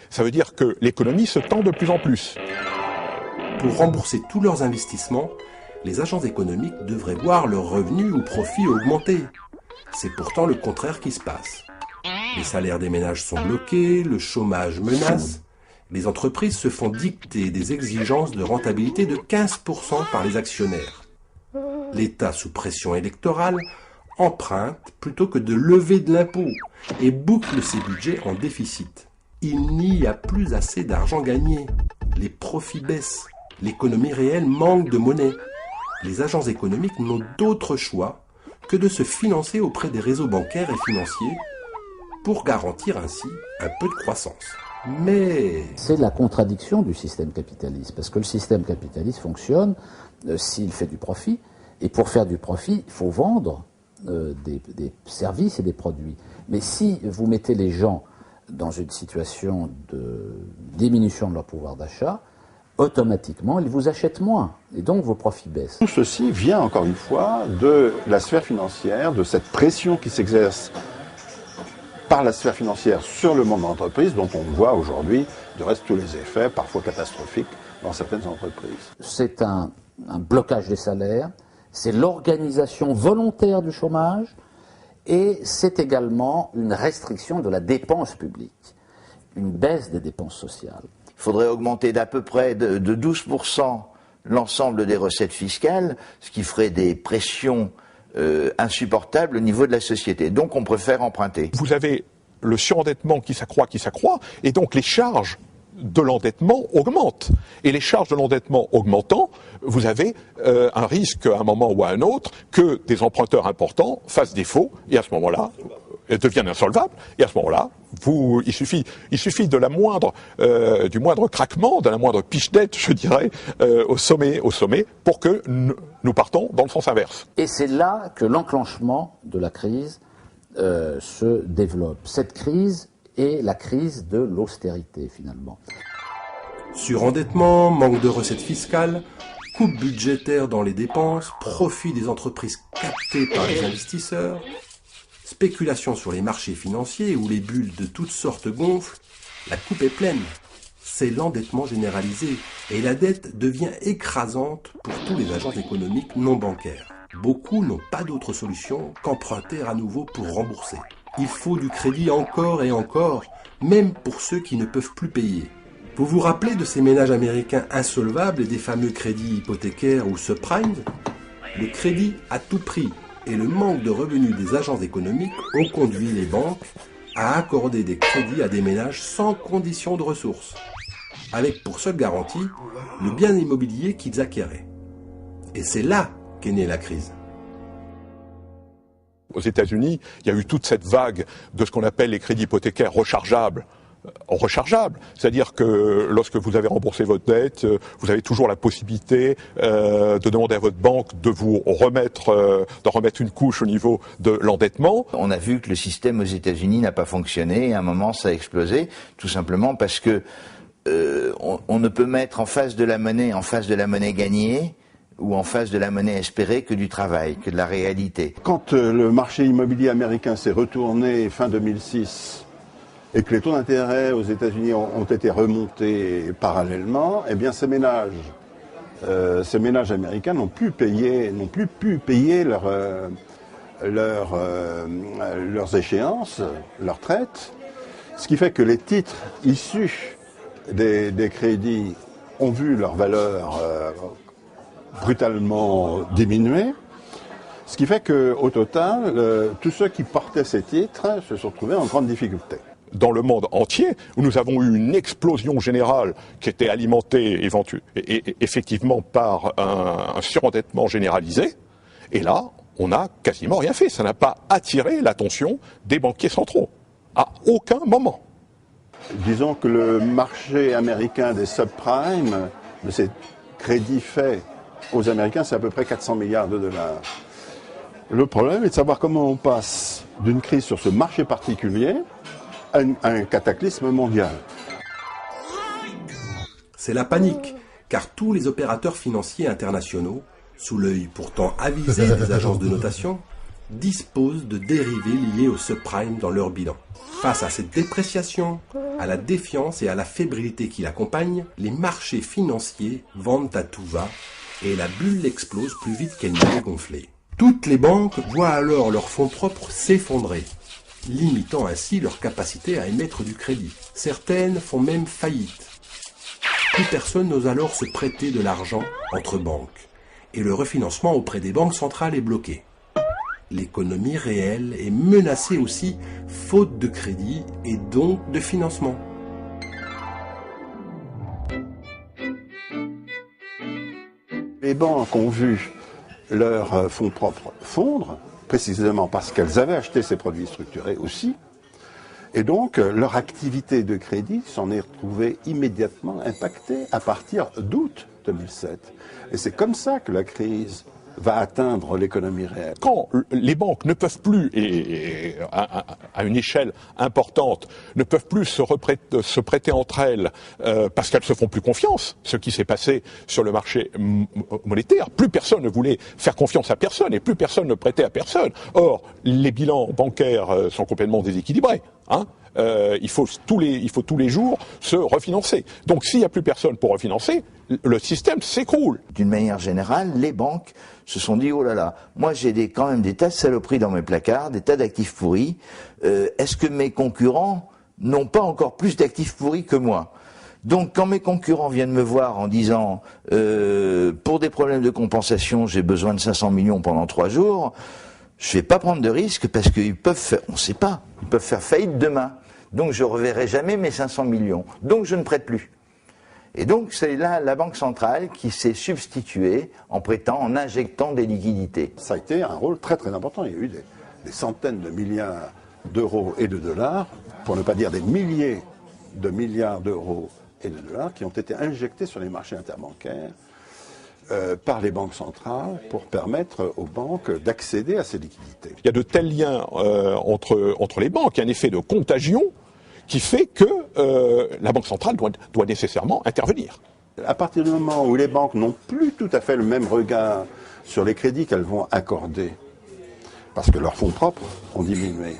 Ça veut dire que l'économie se tend de plus en plus. Pour rembourser tous leurs investissements, les agents économiques devraient voir leurs revenus ou profits augmenter. C'est pourtant le contraire qui se passe. Les salaires des ménages sont bloqués, le chômage menace. Les entreprises se font dicter des exigences de rentabilité de 15% par les actionnaires. L'État, sous pression électorale, emprunte plutôt que de lever de l'impôt et boucle ses budgets en déficit. Il n'y a plus assez d'argent gagné. Les profits baissent. L'économie réelle manque de monnaie. Les agents économiques n'ont d'autre choix que de se financer auprès des réseaux bancaires et financiers pour garantir ainsi un peu de croissance. Mais c'est la contradiction du système capitaliste, parce que le système capitaliste fonctionne s'il fait du profit, et pour faire du profit, il faut vendre des services et des produits. Mais si vous mettez les gens dans une situation de diminution de leur pouvoir d'achat, automatiquement, ils vous achètent moins, et donc vos profits baissent. Tout ceci vient, encore une fois, de la sphère financière, de cette pression qui s'exerce par la sphère financière sur le monde de l'entreprise, dont on voit aujourd'hui, de reste, tous les effets, parfois catastrophiques, dans certaines entreprises. C'est un blocage des salaires, c'est l'organisation volontaire du chômage, et c'est également une restriction de la dépense publique, une baisse des dépenses sociales. Il faudrait augmenter d'à peu près de 12% l'ensemble des recettes fiscales, ce qui ferait des pressions insupportables au niveau de la société. Donc on préfère emprunter. Vous avez le surendettement qui s'accroît, et donc les charges de l'endettement augmentent. Et les charges de l'endettement augmentant, vous avez un risque à un moment ou à un autre que des emprunteurs importants fassent défaut, et à ce moment-là, deviennent insolvables, et à ce moment-là, il suffit de du moindre craquement, de la moindre pichenette, je dirais, au sommet, pour que nous partons dans le sens inverse. Et c'est là que l'enclenchement de la crise se développe. Cette crise est la crise de l'austérité, finalement. surendettement, manque de recettes fiscales, coupe budgétaire dans les dépenses, profit des entreprises captées par les investisseurs, spéculation sur les marchés financiers où les bulles de toutes sortes gonflent, la coupe est pleine. C'est l'endettement généralisé et la dette devient écrasante pour tous les agents économiques non bancaires. Beaucoup n'ont pas d'autre solution qu'emprunter à nouveau pour rembourser. Il faut du crédit encore et encore, même pour ceux qui ne peuvent plus payer. Vous vous rappelez de ces ménages américains insolvables et des fameux crédits hypothécaires ou subprimes ? Le crédit à tout prix et le manque de revenus des agents économiques ont conduit les banques à accorder des crédits à des ménages sans condition de ressources, avec pour seule garantie le bien immobilier qu'ils acquéraient. Et c'est là qu'est née la crise. Aux États-Unis, il y a eu toute cette vague de ce qu'on appelle les crédits hypothécaires rechargeables. C'est-à-dire que lorsque vous avez remboursé votre dette, vous avez toujours la possibilité de demander à votre banque de vous remettre, une couche au niveau de l'endettement. On a vu que le système aux États-Unis n'a pas fonctionné, et à un moment ça a explosé, tout simplement parce que on ne peut mettre en face de la monnaie gagnée, ou en face de la monnaie espérée que du travail, que de la réalité. Quand le marché immobilier américain s'est retourné fin 2006 et que les taux d'intérêt aux États-Unis ont été remontés parallèlement, eh bien ces ménages américains n'ont plus pu payer leurs échéances, leurs traites, ce qui fait que les titres issus des crédits ont vu leur valeur brutalement diminué, ce qui fait qu'au total, tous ceux qui portaient ces titres se sont retrouvés en grande difficulté. Dans le monde entier, où nous avons eu une explosion générale qui était alimentée effectivement par un surendettement généralisé, et là, on n'a quasiment rien fait. Ça n'a pas attiré l'attention des banquiers centraux, à aucun moment. Disons que le marché américain des subprimes, de ces crédits faits aux Américains, c'est à peu près 400 milliards de dollars. Le problème est de savoir comment on passe d'une crise sur ce marché particulier à un cataclysme mondial. C'est la panique, car tous les opérateurs financiers internationaux, sous l'œil pourtant avisé des agences de notation, disposent de dérivés liés au subprime dans leur bilan. Face à cette dépréciation, à la défiance et à la fébrilité qui l'accompagne, les marchés financiers vendent à tout va et la bulle explose plus vite qu'elle ne l'est gonflée. Toutes les banques voient alors leurs fonds propres s'effondrer, limitant ainsi leur capacité à émettre du crédit. Certaines font même faillite. Plus personne n'ose alors se prêter de l'argent entre banques, et le refinancement auprès des banques centrales est bloqué. L'économie réelle est menacée aussi, faute de crédit et donc de financement. Les banques ont vu leurs fonds propres fondre, précisément parce qu'elles avaient acheté ces produits structurés aussi, Et donc, leur activité de crédit s'en est retrouvée immédiatement impactée à partir d'août 2007. Et c'est comme ça que la crise va atteindre l'économie réelle. Quand les banques ne peuvent plus, et à une échelle importante, ne peuvent plus se prêter entre elles parce qu'elles se font plus confiance, ce qui s'est passé sur le marché monétaire, plus personne ne voulait faire confiance à personne et plus personne ne prêtait à personne. Or, les bilans bancaires sont complètement déséquilibrés. Il faut tous les jours se refinancer. Donc s'il n'y a plus personne pour refinancer, le système s'écroule. D'une manière générale, les banques se sont dit, oh là là, moi j'ai quand même des tas de saloperies dans mes placards, des tas d'actifs pourris. Est-ce que mes concurrents n'ont pas encore plus d'actifs pourris que moi ? Donc quand mes concurrents viennent me voir en disant, pour des problèmes de compensation, j'ai besoin de 500 millions pendant 3 jours, je vais pas prendre de risque parce qu'ils peuvent faire, on sait pas, ils peuvent faire faillite demain. Donc je reverrai jamais mes 500 millions. Donc je ne prête plus. Et donc c'est là la Banque centrale qui s'est substituée en prêtant, en injectant des liquidités. Ça a été un rôle très très important. Il y a eu des centaines de milliards d'euros et de dollars, pour ne pas dire des milliers de milliards d'euros et de dollars, qui ont été injectés sur les marchés interbancaires par les banques centrales pour permettre aux banques d'accéder à ces liquidités. Il y a de tels liens entre les banques, il y a un effet de contagion qui fait que la Banque centrale doit nécessairement intervenir. À partir du moment où les banques n'ont plus tout à fait le même regard sur les crédits qu'elles vont accorder, parce que leurs fonds propres ont diminué,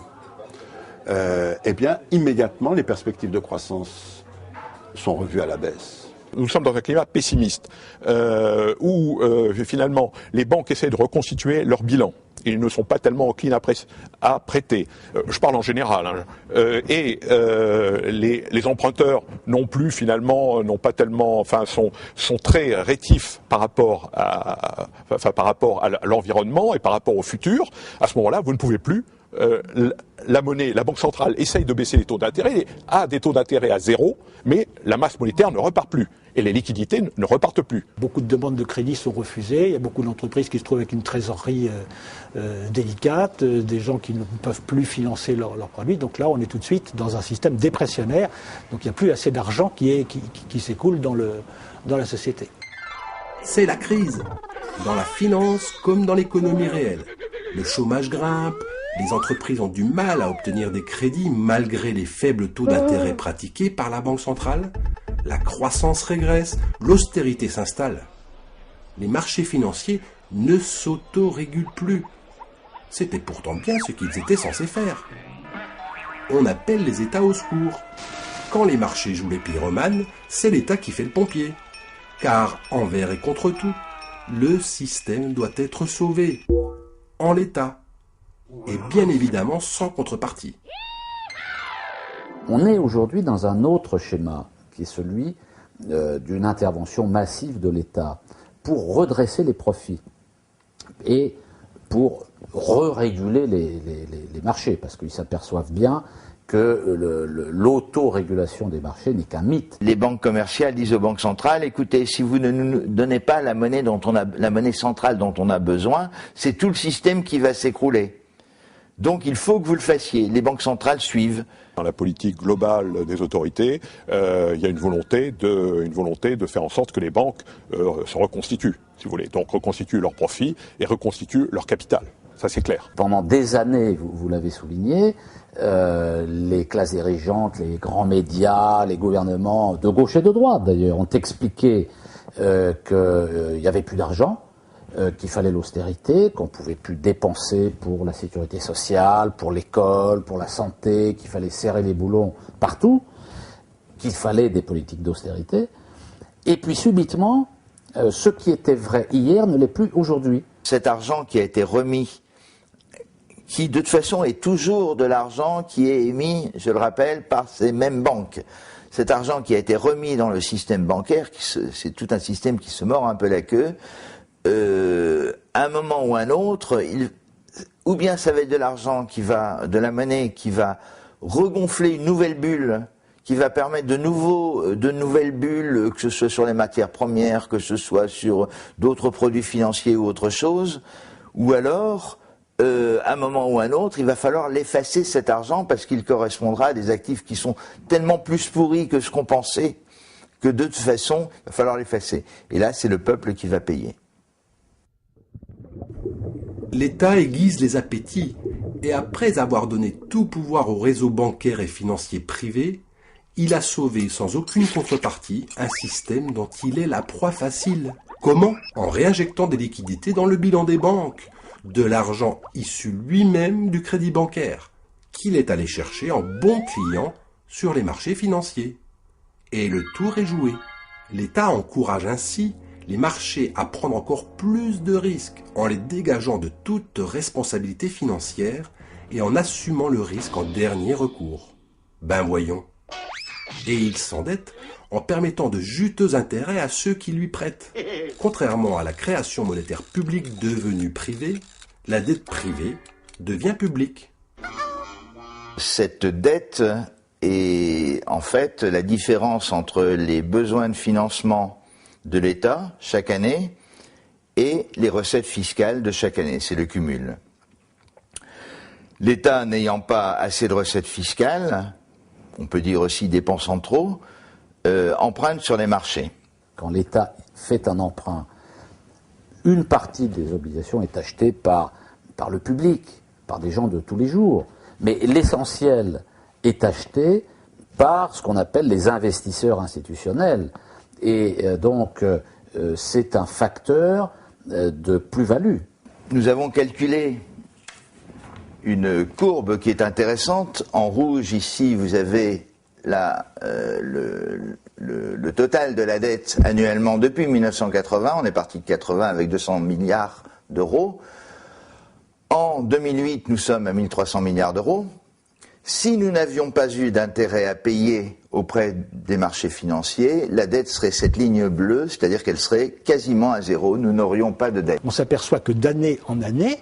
eh bien, immédiatement, les perspectives de croissance sont revues à la baisse. Nous sommes dans un climat pessimiste, où finalement les banques essaient de reconstituer leur bilan. Ils ne sont pas tellement enclins à prêter. Je parle en général. Et les emprunteurs non plus, finalement, n'ont pas tellement, enfin, sont très rétifs par rapport à l'environnement et par rapport au futur. À ce moment-là, vous ne pouvez plus. La Banque centrale essaye de baisser les taux d'intérêt, a des taux d'intérêt à 0, mais la masse monétaire ne repart plus. Et les liquidités ne repartent plus. Beaucoup de demandes de crédit sont refusées. Il y a beaucoup d'entreprises qui se trouvent avec une trésorerie délicate, des gens qui ne peuvent plus financer leurs produits. Donc là, on est tout de suite dans un système dépressionnaire. Donc il n'y a plus assez d'argent qui s'écoule dans la société. C'est la crise, dans la finance comme dans l'économie réelle. Le chômage grimpe, les entreprises ont du mal à obtenir des crédits malgré les faibles taux d'intérêt pratiqués par la Banque centrale. La croissance régresse, l'austérité s'installe. Les marchés financiers ne s'autorégulent plus. C'était pourtant bien ce qu'ils étaient censés faire. On appelle les États au secours. Quand les marchés jouent les pyromanes, c'est l'État qui fait le pompier. Car, envers et contre tout, le système doit être sauvé. En l'état. Et bien évidemment sans contrepartie. On est aujourd'hui dans un autre schéma, qui est celui d'une intervention massive de l'État pour redresser les profits et pour re-réguler les marchés, parce qu'ils s'aperçoivent bien que l'autorégulation des marchés n'est qu'un mythe. Les banques commerciales disent aux banques centrales, écoutez, si vous ne nous donnez pas la monnaie centrale dont on a besoin, c'est tout le système qui va s'écrouler. Donc il faut que vous le fassiez. Les banques centrales suivent. Dans la politique globale des autorités, il y a une volonté de faire en sorte que les banques se reconstituent, si vous voulez. Donc reconstituent leurs profits et reconstituent leur capital. Ça, c'est clair. Pendant des années, vous l'avez souligné, les classes dirigeantes, les grands médias, les gouvernements de gauche et de droite d'ailleurs, ont expliqué qu'il n'y avait plus d'argent, qu'il fallait l'austérité, qu'on ne pouvait plus dépenser pour la sécurité sociale, pour l'école, pour la santé, qu'il fallait serrer les boulons partout, qu'il fallait des politiques d'austérité. Et puis subitement, ce qui était vrai hier ne l'est plus aujourd'hui. Cet argent qui a été remis, qui de toute façon est toujours de l'argent qui est émis, je le rappelle, par ces mêmes banques. Cet argent qui a été remis dans le système bancaire, c'est tout un système qui se mord un peu la queue, à un moment ou à un autre, ou bien ça va être de l'argent de la monnaie qui va regonfler une nouvelle bulle, qui va permettre de nouvelles bulles, que ce soit sur les matières premières, que ce soit sur d'autres produits financiers ou autre chose, ou alors à un moment ou à un autre, il va falloir l'effacer cet argent parce qu'il correspondra à des actifs qui sont tellement plus pourris que ce qu'on pensait que de toute façon, il va falloir l'effacer. Et là, c'est le peuple qui va payer. L'État aiguise les appétits et après avoir donné tout pouvoir au réseau bancaire et financier privé, il a sauvé sans aucune contrepartie un système dont il est la proie facile. Comment? En réinjectant des liquidités dans le bilan des banques, de l'argent issu lui-même du crédit bancaire, qu'il est allé chercher en bon client sur les marchés financiers. Et le tour est joué. L'État encourage ainsi les marchés à prendre encore plus de risques en les dégageant de toute responsabilité financière et en assumant le risque en dernier recours. Ben voyons. Et il s'endette en permettant de juteux intérêts à ceux qui lui prêtent. Contrairement à la création monétaire publique devenue privée, la dette privée devient publique. Cette dette est en fait la différence entre les besoins de financement de l'État chaque année et les recettes fiscales de chaque année. C'est le cumul. L'État n'ayant pas assez de recettes fiscales, on peut dire aussi dépensant trop, emprunte sur les marchés. Quand l'État fait un emprunt, une partie des obligations est achetée par le public, par des gens de tous les jours. Mais l'essentiel est acheté par ce qu'on appelle les investisseurs institutionnels. Et donc, c'est un facteur de plus-value. Nous avons calculé une courbe qui est intéressante. En rouge, ici, vous avez le total de la dette annuellement depuis 1980. On est parti de 80 avec 200 milliards d'euros. En 2008, nous sommes à 1300 milliards d'euros. Si nous n'avions pas eu d'intérêt à payer auprès des marchés financiers, la dette serait cette ligne bleue, c'est-à-dire qu'elle serait quasiment à zéro. Nous n'aurions pas de dette. On s'aperçoit que d'année en année,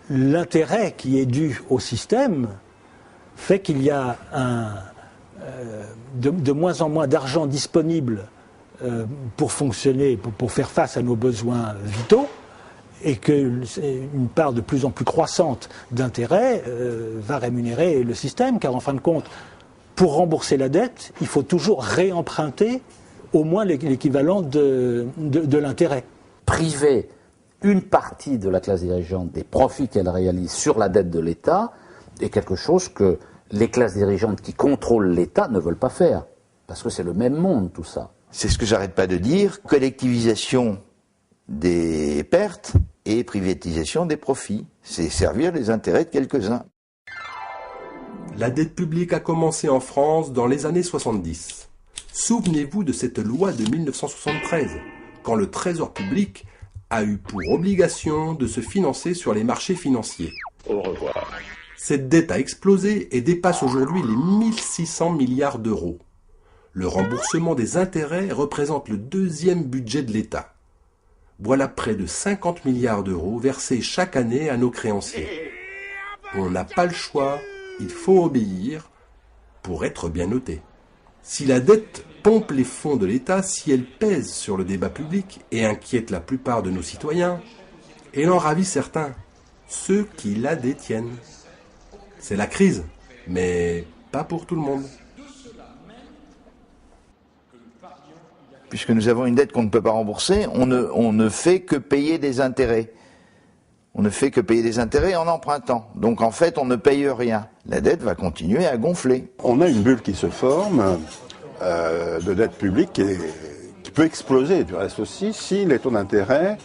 l'intérêt qui est dû au système fait qu'il y a de moins en moins d'argent disponible pour fonctionner, pour faire face à nos besoins vitaux, et qu'une part de plus en plus croissante d'intérêt va rémunérer le système, car en fin de compte, pour rembourser la dette, il faut toujours réemprunter au moins l'équivalent de l'intérêt. Priver une partie de la classe dirigeante des profits qu'elle réalise sur la dette de l'État est quelque chose que les classes dirigeantes qui contrôlent l'État ne veulent pas faire, parce que c'est le même monde tout ça. C'est ce que j'arrête pas de dire, collectivisation des pertes et privatisation des profits. C'est servir les intérêts de quelques-uns. La dette publique a commencé en France dans les années 70. Souvenez-vous de cette loi de 1973, quand le Trésor public a eu pour obligation de se financer sur les marchés financiers. Au revoir. Cette dette a explosé et dépasse aujourd'hui les 1600 milliards d'euros. Le remboursement des intérêts représente le deuxième budget de l'État. Voilà près de 50 milliards d'euros versés chaque année à nos créanciers. On n'a pas le choix, il faut obéir pour être bien noté. Si la dette pompe les fonds de l'État, si elle pèse sur le débat public et inquiète la plupart de nos citoyens, elle en ravit certains, ceux qui la détiennent. C'est la crise, mais pas pour tout le monde. Puisque nous avons une dette qu'on ne peut pas rembourser, on ne fait que payer des intérêts. On ne fait que payer des intérêts en empruntant. Donc en fait, on ne paye rien. La dette va continuer à gonfler. On a une bulle qui se forme de dette publique qui peut exploser, du reste aussi, si les taux d'intérêt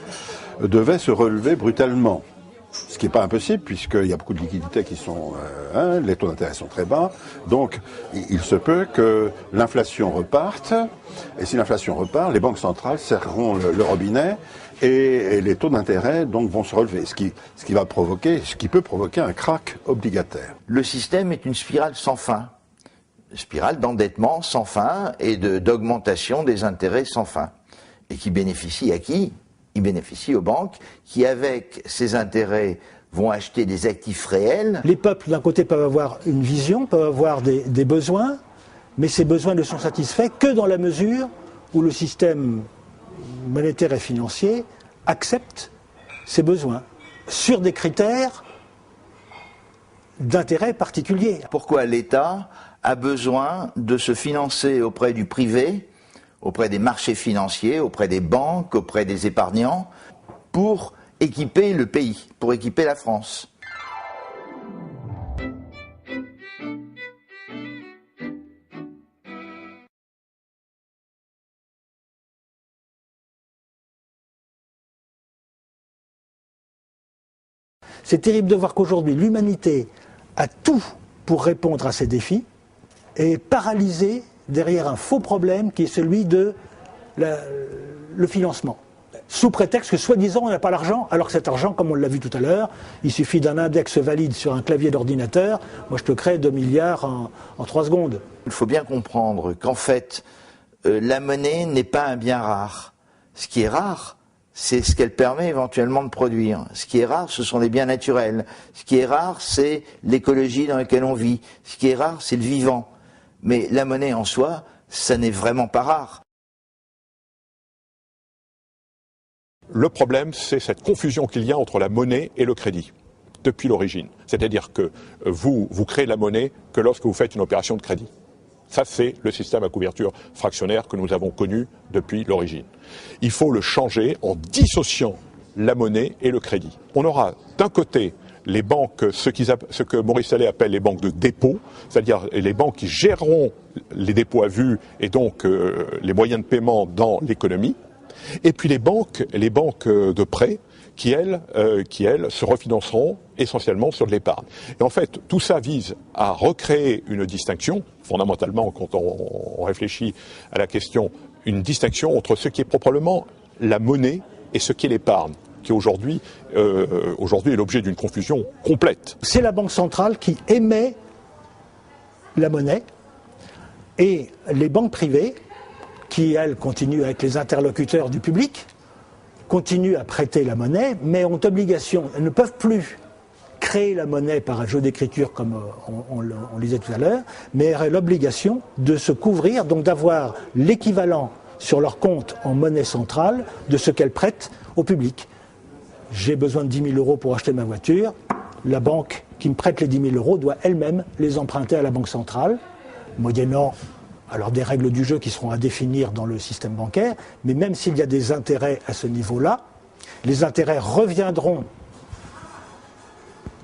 devaient se relever brutalement. Ce qui n'est pas impossible, puisqu'il y a beaucoup de liquidités qui sont... les taux d'intérêt sont très bas. Donc, il se peut que l'inflation reparte. Et si l'inflation repart, les banques centrales serreront le robinet et les taux d'intérêt donc vont se relever. Ce qui peut provoquer un krach obligataire. Le système est une spirale sans fin. Une spirale d'endettement sans fin et d'augmentation des intérêts sans fin. Et qui bénéficie à qui ? Il bénéficie aux banques qui, avec ces intérêts, vont acheter des actifs réels. Les peuples, d'un côté, peuvent avoir une vision, peuvent avoir des besoins, mais ces besoins ne sont satisfaits que dans la mesure où le système monétaire et financier accepte ces besoins. sur des critères d'intérêt particulier. Pourquoi l'État a besoin de se financer auprès du privé, auprès des marchés financiers, auprès des banques, auprès des épargnants, pour équiper le pays, pour équiper la France? C'est terrible de voir qu'aujourd'hui, l'humanité a tout pour répondre à ces défis et est paralysée derrière un faux problème qui est celui de le financement. Sous prétexte que, soi-disant, on n'a pas l'argent, alors que cet argent, comme on l'a vu tout à l'heure, il suffit d'un index valide sur un clavier d'ordinateur. Moi, je te crée 2 milliards en 3 secondes. Il faut bien comprendre qu'en fait, la monnaie n'est pas un bien rare. Ce qui est rare, c'est ce qu'elle permet éventuellement de produire. Ce qui est rare, ce sont les biens naturels. Ce qui est rare, c'est l'écologie dans laquelle on vit. Ce qui est rare, c'est le vivant. Mais la monnaie en soi, ça n'est vraiment pas rare. Le problème, c'est cette confusion qu'il y a entre la monnaie et le crédit, depuis l'origine. C'est-à-dire que vous créez la monnaie que lorsque vous faites une opération de crédit. Ça, c'est le système à couverture fractionnaire que nous avons connu depuis l'origine. Il faut le changer en dissociant la monnaie et le crédit. On aura d'un côté les banques, ce que Maurice Allais appelle les banques de dépôt, c'est-à-dire les banques qui géreront les dépôts à vue et donc les moyens de paiement dans l'économie, et puis les banques de prêt qui, elles, se refinanceront essentiellement sur de l'épargne. Et en fait, tout ça vise à recréer une distinction, fondamentalement, quand on réfléchit à la question, une distinction entre ce qui est proprement la monnaie et ce qui est l'épargne, qui aujourd'hui est l'objet d'une confusion complète. C'est la Banque centrale qui émet la monnaie et les banques privées, qui, elles, continuent à être les interlocuteurs du public, continuent à prêter la monnaie, mais ont obligation, elles ne peuvent plus créer la monnaie par un jeu d'écriture comme on lisait tout à l'heure, mais elles ont l'obligation de se couvrir, donc d'avoir l'équivalent sur leur compte en monnaie centrale de ce qu'elles prêtent au public. J'ai besoin de 10 000 euros pour acheter ma voiture, la banque qui me prête les 10 000 euros doit elle-même les emprunter à la Banque centrale, moyennant alors des règles du jeu qui seront à définir dans le système bancaire, mais même s'il y a des intérêts à ce niveau-là, les intérêts reviendront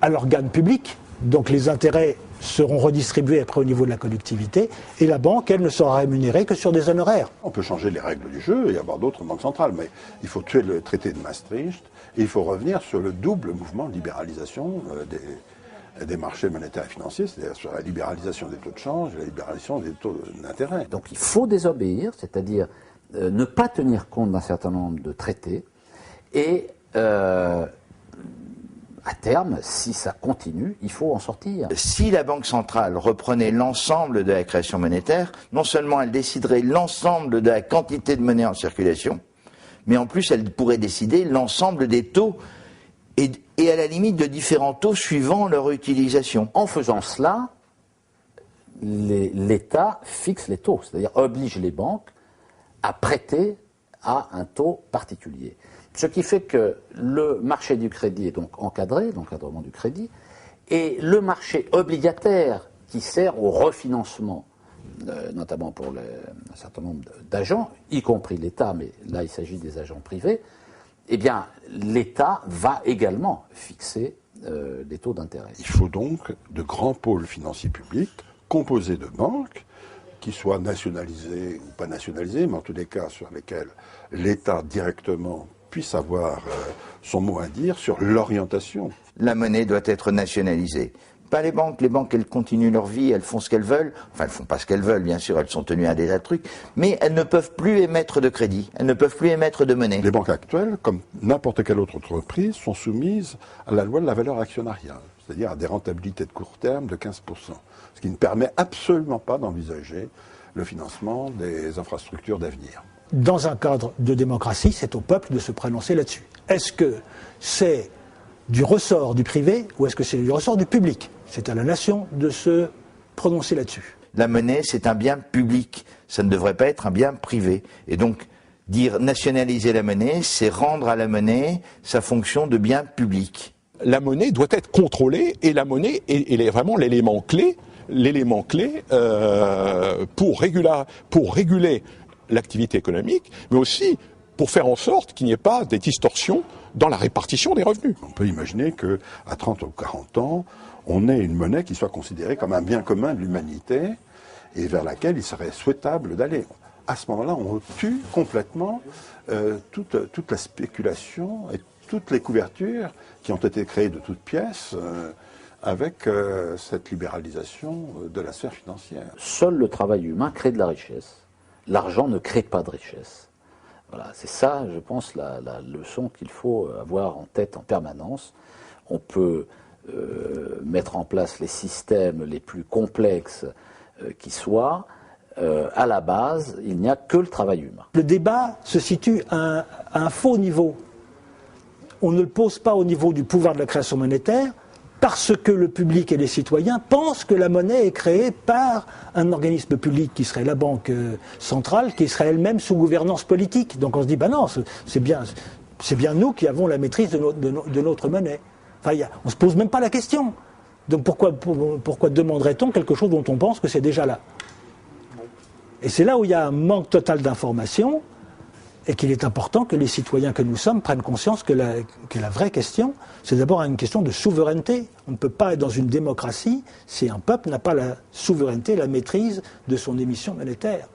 à l'organe public, donc les intérêts seront redistribués après au niveau de la collectivité, et la banque, elle, ne sera rémunérée que sur des honoraires. On peut changer les règles du jeu et avoir d'autres banques centrales, mais il faut tuer le traité de Maastricht, et il faut revenir sur le double mouvement de libéralisation des marchés monétaires et financiers, c'est-à-dire sur la libéralisation des taux de change et la libéralisation des taux d'intérêt. Donc il faut désobéir, c'est-à-dire ne pas tenir compte d'un certain nombre de traités et à terme, si ça continue, il faut en sortir. Si la Banque centrale reprenait l'ensemble de la création monétaire, non seulement elle déciderait l'ensemble de la quantité de monnaie en circulation, mais en plus elle pourrait décider l'ensemble des taux et à la limite de différents taux suivant leur utilisation. En faisant cela, l'État fixe les taux, c'est-à-dire oblige les banques à prêter à un taux particulier. Ce qui fait que le marché du crédit est donc encadré, l'encadrement du crédit, et le marché obligataire qui sert au refinancement, notamment pour un certain nombre d'agents, y compris l'État, mais là il s'agit des agents privés, eh bien, l'État va également fixer des taux d'intérêt. Il faut donc de grands pôles financiers publics composés de banques qui soient nationalisées ou pas nationalisées, mais en tous les cas sur lesquelles l'État directement puisse avoir son mot à dire sur l'orientation. La monnaie doit être nationalisée. Pas les banques. Les banques, elles continuent leur vie, elles font ce qu'elles veulent. Enfin, elles font pas ce qu'elles veulent, bien sûr, elles sont tenues à des tas de trucs. Mais elles ne peuvent plus émettre de crédit. Elles ne peuvent plus émettre de monnaie. Les banques actuelles, comme n'importe quelle autre entreprise, sont soumises à la loi de la valeur actionnariale, c'est-à-dire à des rentabilités de court terme de 15%. Ce qui ne permet absolument pas d'envisager le financement des infrastructures d'avenir. Dans un cadre de démocratie, c'est au peuple de se prononcer là-dessus. Est-ce que c'est du ressort du privé ou est-ce que c'est du ressort du public? C'est à la nation de se prononcer là-dessus. La monnaie, c'est un bien public. Ça ne devrait pas être un bien privé. Et donc, dire nationaliser la monnaie, c'est rendre à la monnaie sa fonction de bien public. la monnaie doit être contrôlée et la monnaie est vraiment l'élément clé pour réguler l'activité économique, mais aussi pour faire en sorte qu'il n'y ait pas des distorsions dans la répartition des revenus. On peut imaginer qu'à 30 ou 40 ans, on ait une monnaie qui soit considérée comme un bien commun de l'humanité et vers laquelle il serait souhaitable d'aller. À ce moment-là, on tue complètement toute la spéculation et toutes les couvertures qui ont été créées de toutes pièces avec cette libéralisation de la sphère financière. Seul le travail humain crée de la richesse. L'argent ne crée pas de richesse. Voilà, c'est ça, je pense, la leçon qu'il faut avoir en tête en permanence. On peut mettre en place les systèmes les plus complexes qui soient. À la base, il n'y a que le travail humain. Le débat se situe à un faux niveau. On ne le pose pas au niveau du pouvoir de la création monétaire parce que le public et les citoyens pensent que la monnaie est créée par un organisme public qui serait la banque centrale, qui serait elle-même sous gouvernance politique. Donc on se dit, ben non, c'est bien nous qui avons la maîtrise de notre monnaie. Enfin, on ne se pose même pas la question. Donc pourquoi demanderait-on quelque chose dont on pense que c'est déjà là ? Et c'est là où il y a un manque total d'information et qu'il est important que les citoyens que nous sommes prennent conscience que la vraie question, c'est d'abord une question de souveraineté. On ne peut pas être dans une démocratie si un peuple n'a pas la souveraineté, la maîtrise de son émission monétaire.